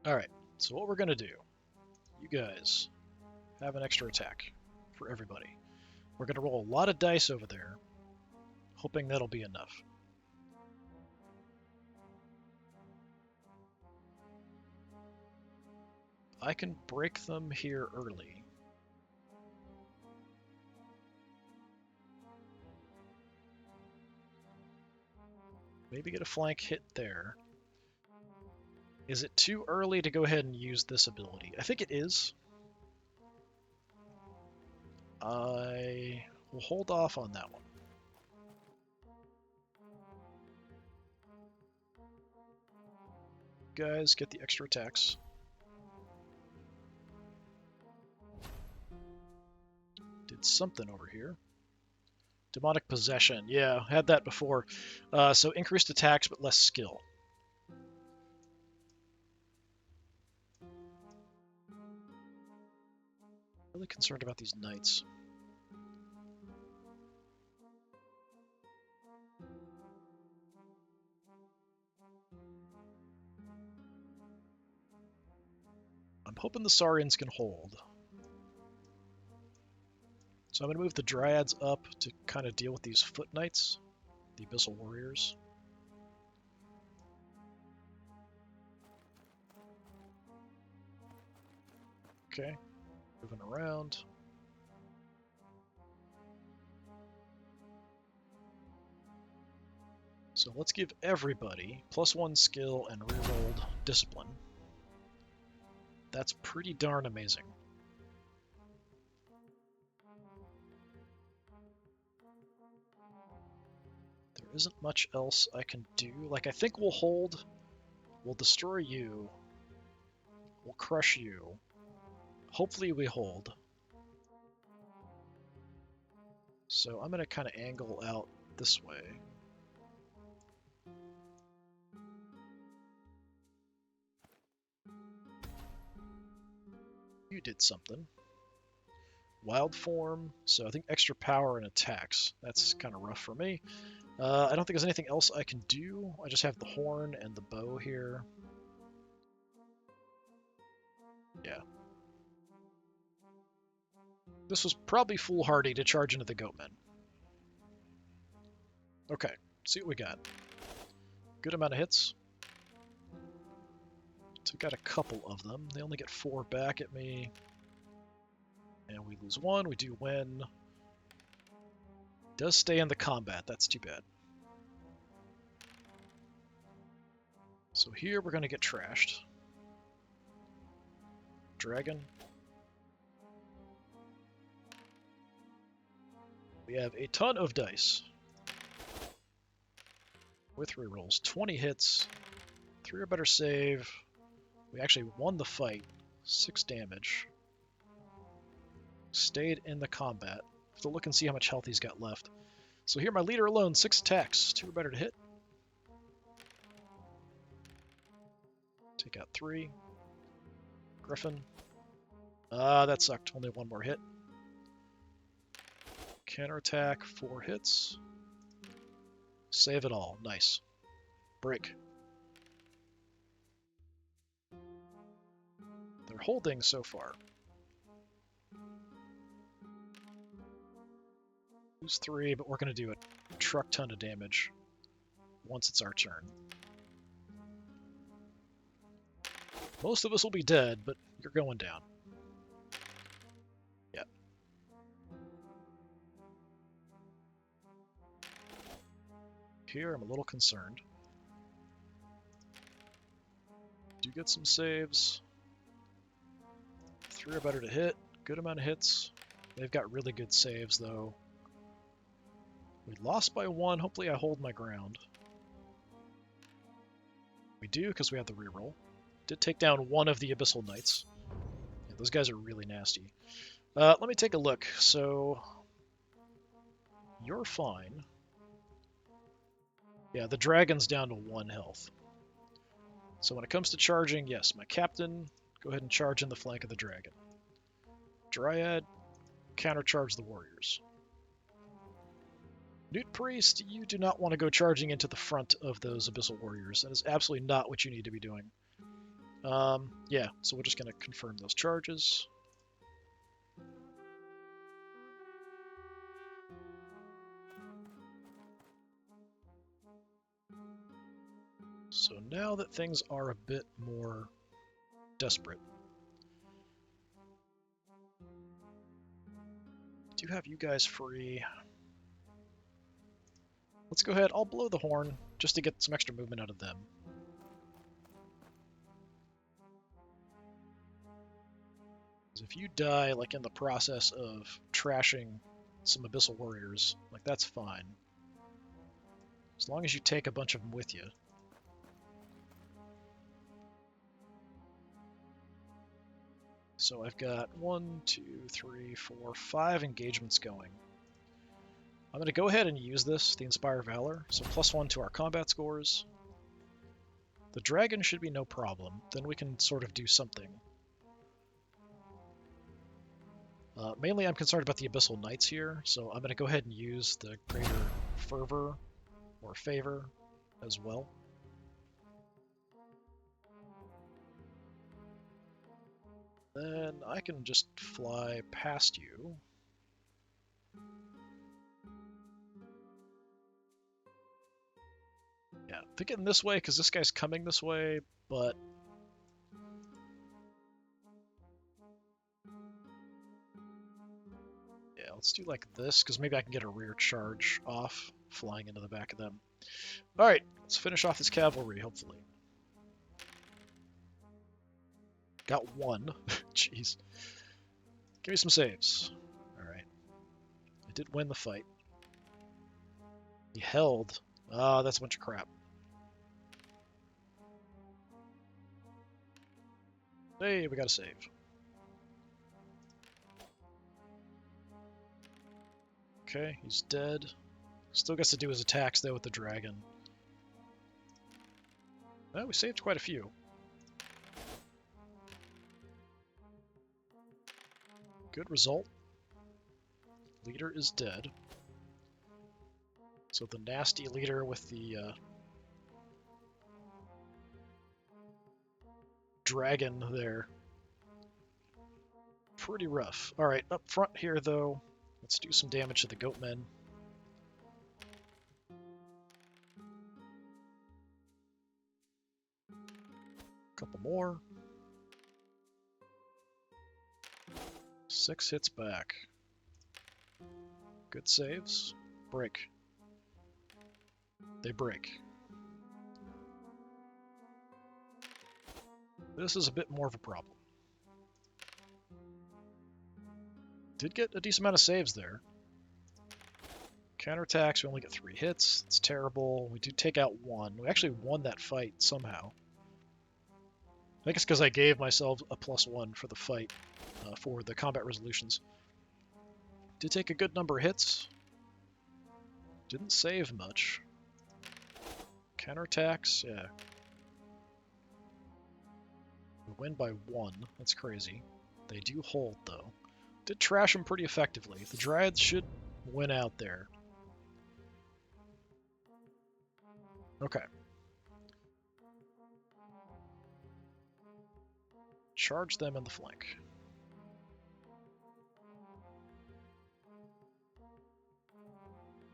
Alright, so what we're going to do, you guys have an extra attack for everybody. We're going to roll a lot of dice over there, hoping that'll be enough. I can break them here early. Maybe get a flank hit there. Is it too early to go ahead and use this ability? I think it is. I will hold off on that one. Guys, get the extra attacks. Did something over here. Demonic Possession. Yeah, had that before. So increased attacks, but less skill. Really concerned about these knights. I'm hoping the Saurians can hold. So I'm going to move the Dryads up to kind of deal with these Foot Knights, the Abyssal Warriors. Okay, moving around. So let's give everybody +1 skill and rerolled discipline. That's pretty darn amazing. There isn't much else I can do. Like, I think we'll hold. We'll destroy you. We'll crush you. Hopefully we hold. So I'm going to kind of angle out this way. You did something. Wild form, so I think extra power and attacks. That's kind of rough for me. I don't think there's anything else I can do. I just have the horn and the bow here. Yeah. This was probably foolhardy to charge into the Goatmen. Okay, see what we got. Good amount of hits. Took out a couple of them. They only get 4 back at me. And we lose 1. We do win. Does stay in the combat. That's too bad. So here we're going to get trashed. Dragon. We have a ton of dice. With rerolls. 20 hits. 3 or better save. We actually won the fight. 6 damage. Stayed in the combat. Have to look and see how much health he's got left. So here my leader alone, 6 attacks. 2 or better to hit. Take out 3. Griffin. That sucked. Only 1 more hit. Counterattack, 4 hits. Save it all. Nice. Break. They're holding so far. Lose 3, but we're going to do a truck ton of damage once it's our turn. Most of us will be dead, but you're going down. Yeah. Here, I'm a little concerned. Do get some saves. 3 or better to hit. Good amount of hits. They've got really good saves, though. We lost by 1. Hopefully I hold my ground. We do, because we have the reroll. Did take down 1 of the Abyssal Knights. Yeah, those guys are really nasty. Let me take a look. So, you're fine. Yeah, the dragon's down to 1 health. So when it comes to charging, yes, my captain, go ahead and charge in the flank of the dragon. Dryad, countercharge the warriors. Newt Priest, you do not want to go charging into the front of those Abyssal Warriors. That is absolutely not what you need to be doing. Yeah, so we're just going to confirm those charges. So now that things are a bit more desperate, I do have you guys free. Let's go ahead, I'll blow the horn just to get some extra movement out of them. If you die, like, in the process of trashing some Abyssal Warriors, like, that's fine. As long as you take a bunch of them with you. So I've got 1, 2, 3, 4, 5 engagements going. I'm going to go ahead and use this, the Inspire Valor, so +1 to our combat scores. The dragon should be no problem, then we can sort of do something. Mainly I'm concerned about the Abyssal Knights here, so I'm going to go ahead and use the Greater Fervor or Favor as well. Then I can just fly past you. Yeah, thinking this way because this guy's coming this way, but yeah, let's do like this because maybe I can get a rear charge off flying into the back of them. All right, let's finish off this cavalry, hopefully. Got 1. Jeez. Give me some saves. Alright. I did win the fight. He held. Ah, that's a bunch of crap. Hey, we got a save. Okay, he's dead. Still gets to do his attacks, though, with the dragon. Oh, we saved quite a few. Good result. Leader is dead. So the nasty leader with the dragon there. Pretty rough. Alright, up front here though, let's do some damage to the goatmen. Couple more. 6 hits back. Good saves. Break. They break. This is a bit more of a problem. Did get a decent amount of saves there. Counterattacks, we only get 3 hits. It's terrible. We do take out 1. We actually won that fight somehow. I think it's because I gave myself a +1 for the fight, for the combat resolutions. Did take a good number of hits. Didn't save much. Counterattacks, yeah. We win by 1. That's crazy. They do hold, though. Did trash them pretty effectively. The Dryads should win out there. Okay. Charge them in the flank.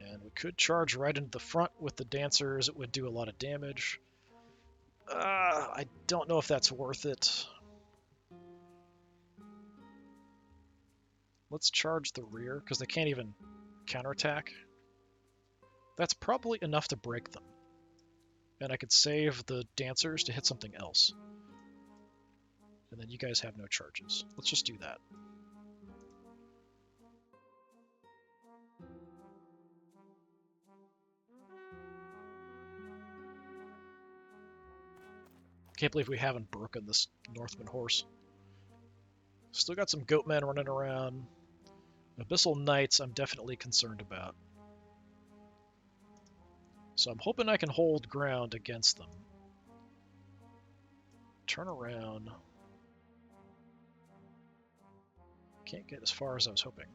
And we could charge right into the front with the dancers. It would do a lot of damage. I don't know if that's worth it. Let's charge the rear, because they can't even counterattack. That's probably enough to break them. And I could save the dancers to hit something else. And then you guys have no charges. Let's just do that. Can't believe we haven't broken this Northman horse. Still got some goatmen running around. Abyssal Knights I'm definitely concerned about. So I'm hoping I can hold ground against them. Turn around. Can't get as far as I was hoping.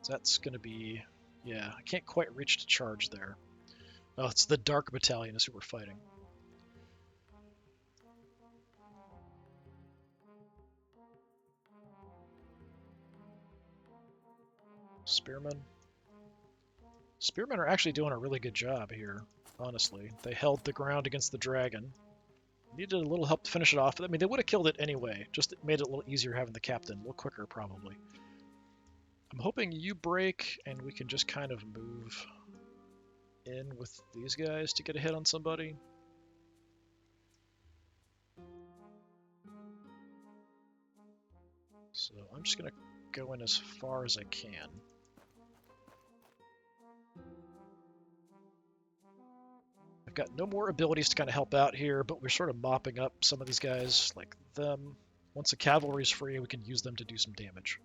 That's going to be... yeah, I can't quite reach to charge there. Oh, it's the Dark Battalion is who we're fighting. Spearmen. Spearmen are actually doing a really good job here, honestly. They held the ground against the dragon. Needed a little help to finish it off. I mean, they would have killed it anyway. Just made it a little easier having the captain. A little quicker, probably. I'm hoping you break, and we can just kind of move in with these guys to get a hit on somebody. So I'm just going to go in as far as I can. I've got no more abilities to kind of help out here, but we're sort of mopping up some of these guys, like them. Once the cavalry's free, we can use them to do some damage.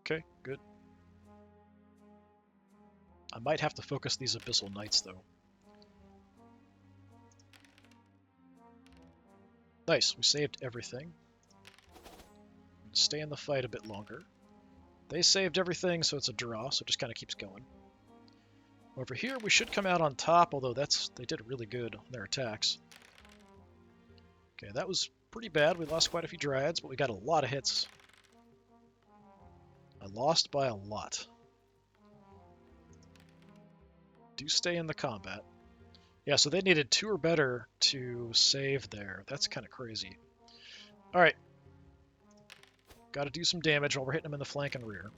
Okay, good. I might have to focus these Abyssal Knights, though. Nice, we saved everything. Stay in the fight a bit longer. They saved everything, so it's a draw, so it just kind of keeps going. Over here, we should come out on top, although they did really good on their attacks. Okay, that was pretty bad. We lost quite a few Dryads, but we got a lot of hits. I lost by a lot. Do stay in the combat. Yeah, so they needed 2 or better to save there. That's kind of crazy. Alright. Got to do some damage while we're hitting them in the flank and rear.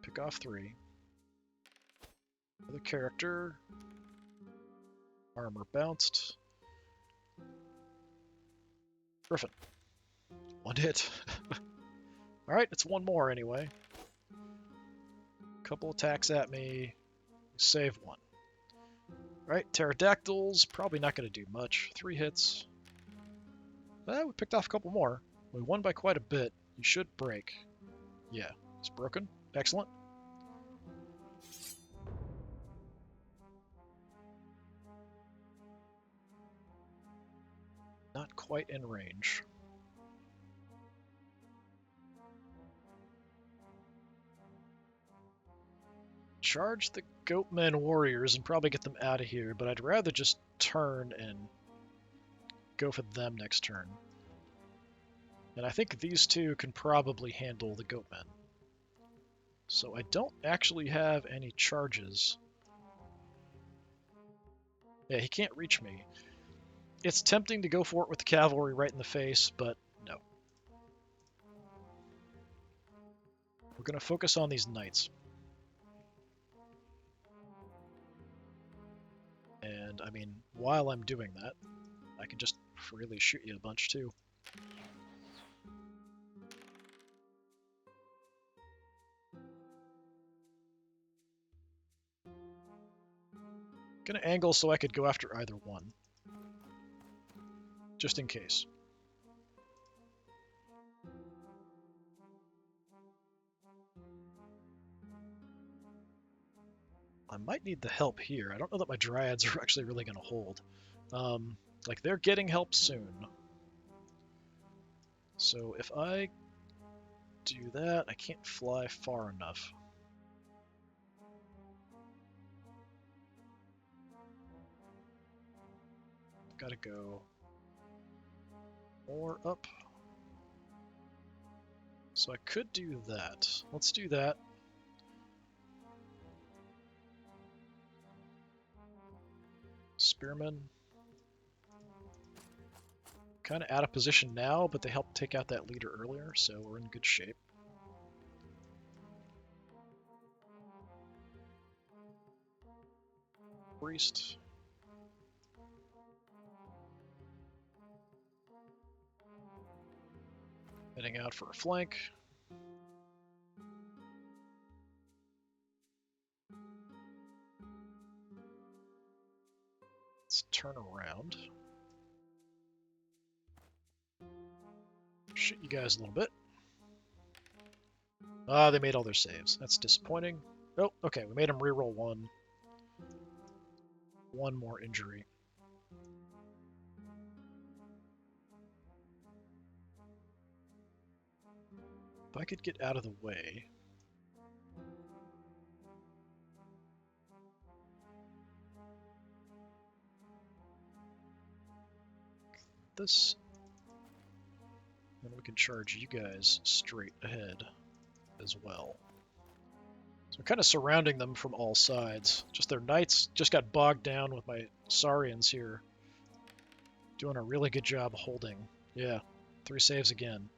Pick off 3. Another character. Armor bounced. Griffin. 1 hit. Alright, it's 1 more anyway. Couple attacks at me. Save 1. Alright, pterodactyls. Probably not going to do much. 3 hits. We picked off a couple more. We won by quite a bit. You should break. Yeah, it's broken. Excellent. Not quite in range. Charge the Goatmen Warriors and probably get them out of here, but I'd rather just turn and go for them next turn. And I think these 2 can probably handle the Goatmen. So I don't actually have any charges. Yeah, he can't reach me. It's tempting to go for it with the cavalry right in the face, but no. going to focus on these knights. And, I mean, while I'm doing that, I can just freely shoot you a bunch, too. Gonna angle so I could go after either one. Just in case. I might need the help here. I don't know that my dryads are actually really going to hold. Like, they're getting help soon. So if I do that, I can't fly far enough. I've got to go more up. So I could do that. Let's do that. Spearmen. Kind of out of position now, but they helped take out that leader earlier, so we're in good shape. Priest. Heading out for a flank. Let's turn around. Shoot you guys a little bit. Ah, they made all their saves. That's disappointing. Oh, okay, we made them reroll one. One more injury. If I could get out of the way. This. Then we can charge you guys straight ahead as well. So we're kind of surrounding them from all sides. Just their knights just got bogged down with my Saurians here. Doing a really good job holding. Yeah, 3 saves again.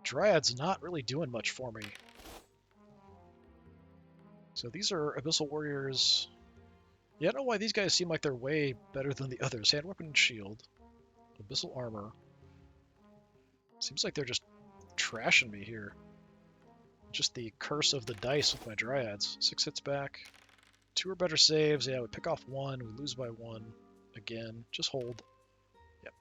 Dryad's not really doing much for me. So these are Abyssal Warriors. Yeah, I don't know why these guys seem like they're way better than the others. Hand weapon and shield. Abyssal armor. Seems like they're just trashing me here. Just the curse of the dice with my Dryads. 6 hits back. 2 or better saves. Yeah, we pick off 1. We lose by 1. Again. Just hold. Yep.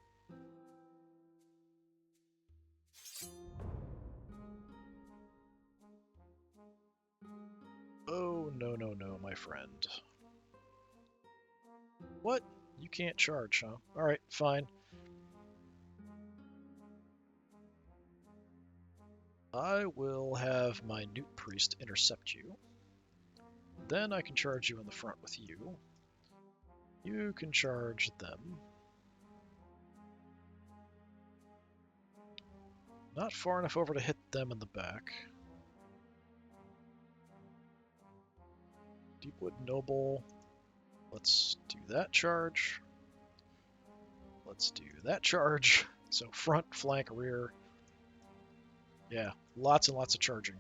Oh, no, no, no, my friend. What? You can't charge, huh? Alright, fine. I will have my Newt Priest intercept you. Then I can charge you in the front with you. You can charge them. Not far enough over to hit them in the back. Deepwood Noble. Let's do that charge. Let's do that charge. So front, flank, rear. Yeah, lots and lots of charging.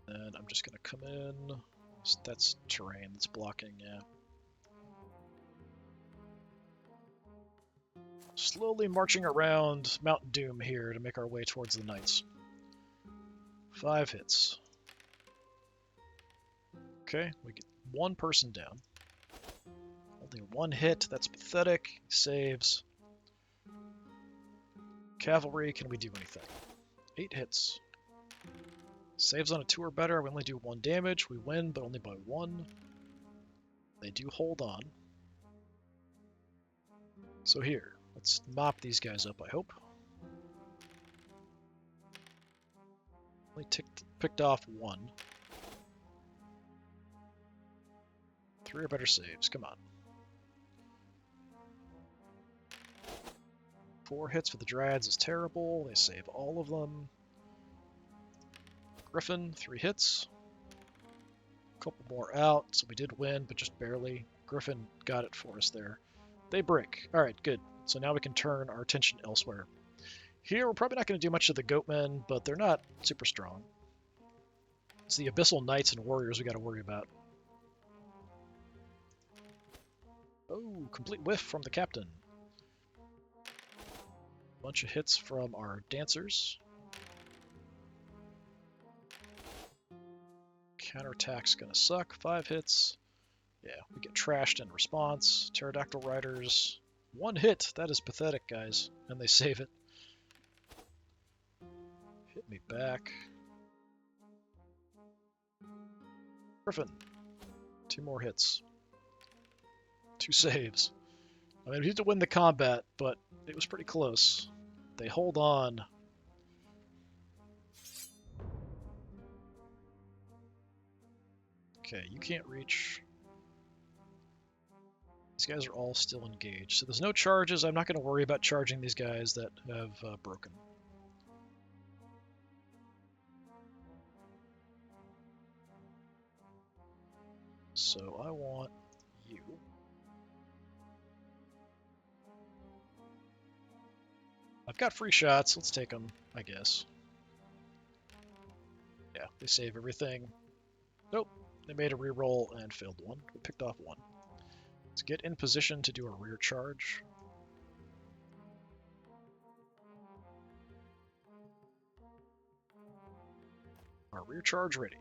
And I'm just going to come in. That's terrain that's blocking, yeah. Slowly marching around Mount Doom here to make our way towards the Knights. 5 hits. Okay, we get 1 person down. Only 1 hit, that's pathetic. Saves. Cavalry, can we do anything? 8 hits. Saves on a 2 or better, we only do 1 damage. We win, but only by 1. They do hold on. So here, let's mop these guys up, I hope. Only picked off 1. 3 or better saves, come on. 4 hits for the Dryads is terrible. They save all of them. Griffin, 3 hits. A couple more out, so we did win, but just barely. Griffin got it for us there. They break. All right, good. So now we can turn our attention elsewhere. Here, we're probably not going to do much of the Goatmen, but they're not super strong. It's the Abyssal Knights and Warriors we got to worry about. Oh, complete whiff from the Captain. Bunch of hits from our Dancers. Counterattack's gonna suck. 5 hits. Yeah, we get trashed in response. Pterodactyl Riders. 1 hit. That is pathetic, guys. And they save it. Hit me back. Griffin. 2 more hits. 2 saves. I mean, we need to win the combat, but it was pretty close. They hold on. Okay, you can't reach. These guys are all still engaged. So there's no charges. I'm not going to worry about charging these guys that have broken. So I want you. I've got free shots. Let's take them, I guess. Yeah, they save everything. Nope. They made a reroll and failed 1. We picked off 1. Let's get in position to do a rear charge. Our rear charge ready.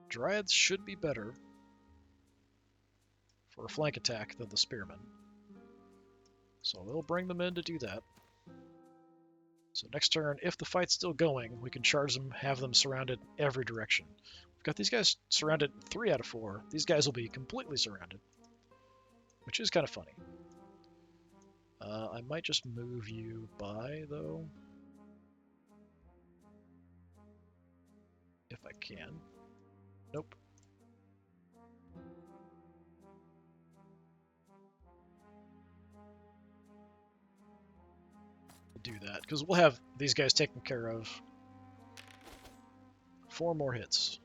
Dryads should be better for a flank attack than the Spearmen. So we'll bring them in to do that. So next turn, if the fight's still going, we can charge them, have them surrounded every direction. We've got these guys surrounded 3 out of 4. These guys will be completely surrounded, which is kind of funny. I might just move you by, though, if I can. Nope. Do that, because we'll have these guys taken care of. 4 more hits.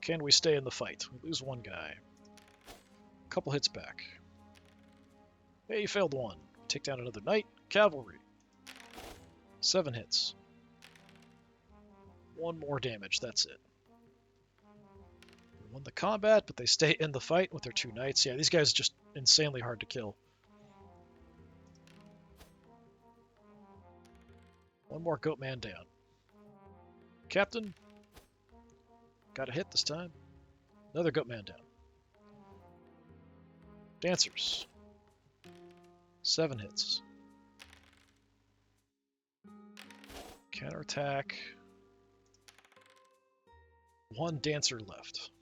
Can we stay in the fight? We lose 1 guy. A couple hits back. Hey, you failed 1. Take down another knight. Cavalry. 7 hits. 1 more damage, that's it. We won the combat, but they stay in the fight with their 2 knights. Yeah, these guys are just insanely hard to kill. 1 more Goatman down. Captain. Got a hit this time. Another Goatman down. Dancers. 7 hits. Counterattack. 1 Dancer left.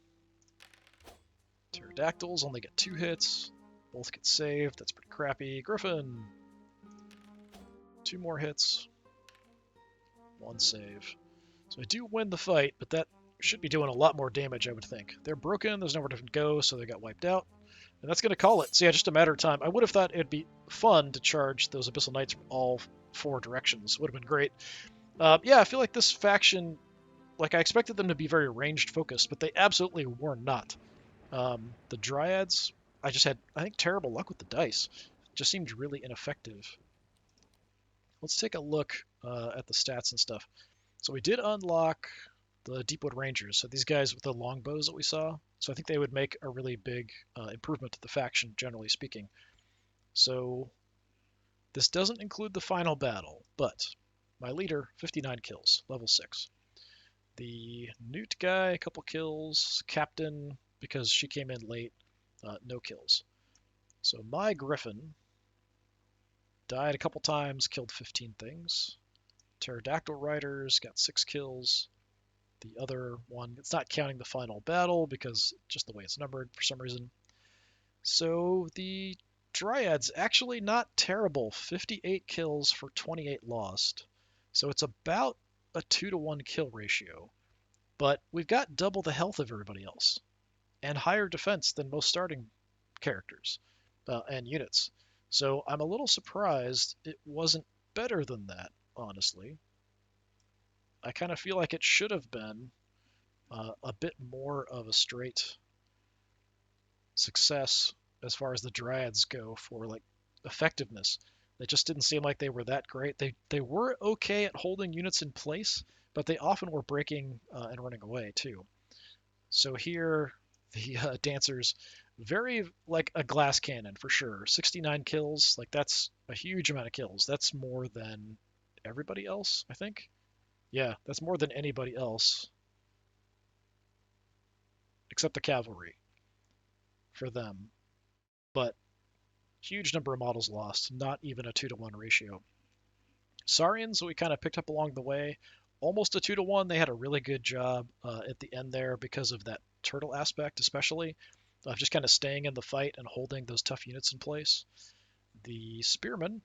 Pterodactyls only get 2 hits. Both get saved. That's pretty crappy. Griffin. 2 more hits. 1 save. So I do win the fight, but that should be doing a lot more damage, I would think. They're broken, there's nowhere to go, so they got wiped out. And that's going to call it. So yeah, just a matter of time. I would have thought it'd be fun to charge those Abyssal Knights from all 4 directions. Would have been great. Yeah, I feel like this faction, like I expected them to be very ranged focused, but they absolutely were not. The Dryads, I just had, I think, terrible luck with the dice. It just seemed really ineffective. Let's take a look at the stats and stuff. So we did unlock the Deepwood Rangers, so these guys with the longbows that we saw. So I think they would make a really big improvement to the faction, generally speaking. So this doesn't include the final battle, but my leader, 59 kills, level 6. The Newt guy, a couple kills. Captain, because she came in late, no kills. So my Griffin died a couple times, killed 15 things. Pterodactyl Riders got 6 kills. The other one, it's not counting the final battle because just the way it's numbered for some reason. So the Dryads actually not terrible. 58 kills for 28 lost. So it's about a 2-to-1 kill ratio. but we've got double the health of everybody else and higher defense than most starting characters and units. So I'm a little surprised it wasn't better than that, honestly. I kind of feel like it should have been a bit more of a straight success as far as the Dryads go for like effectiveness. It just didn't seem like they were that great. They were okay at holding units in place, but they often were breaking and running away too. So here, the dancers, very like a glass cannon for sure. 69 kills, like that's a huge amount of kills. That's more than everybody else, I think. Yeah, that's more than anybody else except the cavalry for them. But huge number of models lost, not even a 2-to-1 ratio. Saurians, we kind of picked up along the way, almost a 2-to-1. They had a really good job at the end there because of that turtle aspect, especially of just kind of staying in the fight and holding those tough units in place. The spearmen,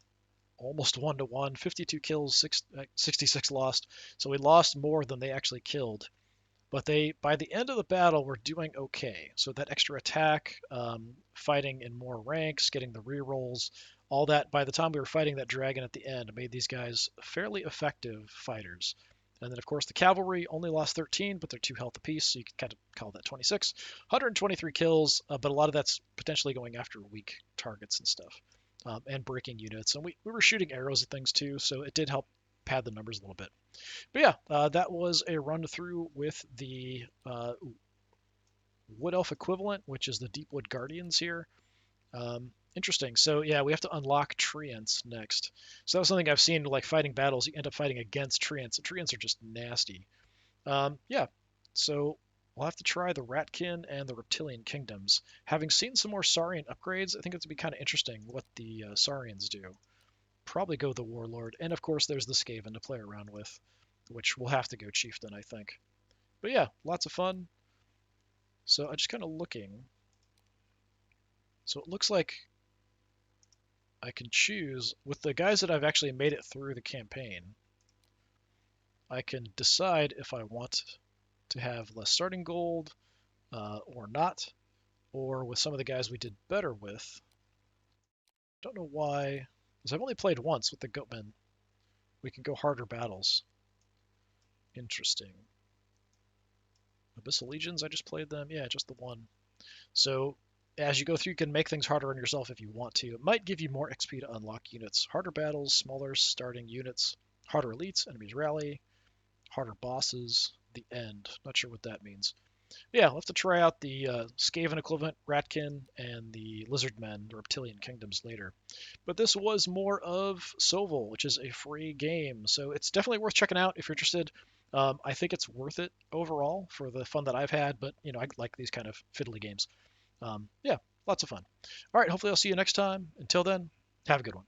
almost 1-to-1, 52 kills, 66 lost. So we lost more than they actually killed. But they, by the end of the battle, were doing okay. So that extra attack, fighting in more ranks, getting the rerolls, all that, by the time we were fighting that dragon at the end, made these guys fairly effective fighters. And then, of course, the cavalry only lost 13, but they're 2 health apiece, so you can kind of call that 26. 123 kills, but a lot of that's potentially going after weak targets and stuff, and breaking units. And we were shooting arrows at things too, so it did help pad the numbers a little bit. But yeah, that was a run through with the Wood Elf equivalent, which is the Deepwood Guardians here. Interesting. So yeah, we have to unlock treants next. So that was something I've seen like fighting battles. You end up fighting against treants. And treants are just nasty. Yeah. So we'll have to try the Ratkin and the Reptilian Kingdoms. Having seen some more Saurian upgrades, I think it's be kind of interesting what the Saurians do. Probably go the Warlord, and of course there's the Skaven to play around with, which will have to go Chieftain, I think. But yeah, lots of fun. So I'm just kind of looking. So it looks like I can choose, with the guys that I've actually made it through the campaign, I can decide if I want to have less starting gold or not, or with some of the guys we did better with. Don't know why, because I've only played once with the Goatmen. We can go harder battles. Interesting. Abyssal Legions, I just played them. Yeah, just the one. So as you go through, you can make things harder on yourself if you want to. It might give you more XP to unlock units. Harder battles, smaller starting units, harder elites, enemies rally, harder bosses, the end. Not sure what that means. Yeah, we'll have to try out the Skaven equivalent, Ratkin, and the Lizardmen, the Reptilian Kingdoms later. But this was more of SOVL, which is a free game, so it's definitely worth checking out if you're interested. I think it's worth it overall for the fun that I've had, but you know, I like these kind of fiddly games. Yeah, lots of fun. All right, hopefully I'll see you next time. Until then, have a good one.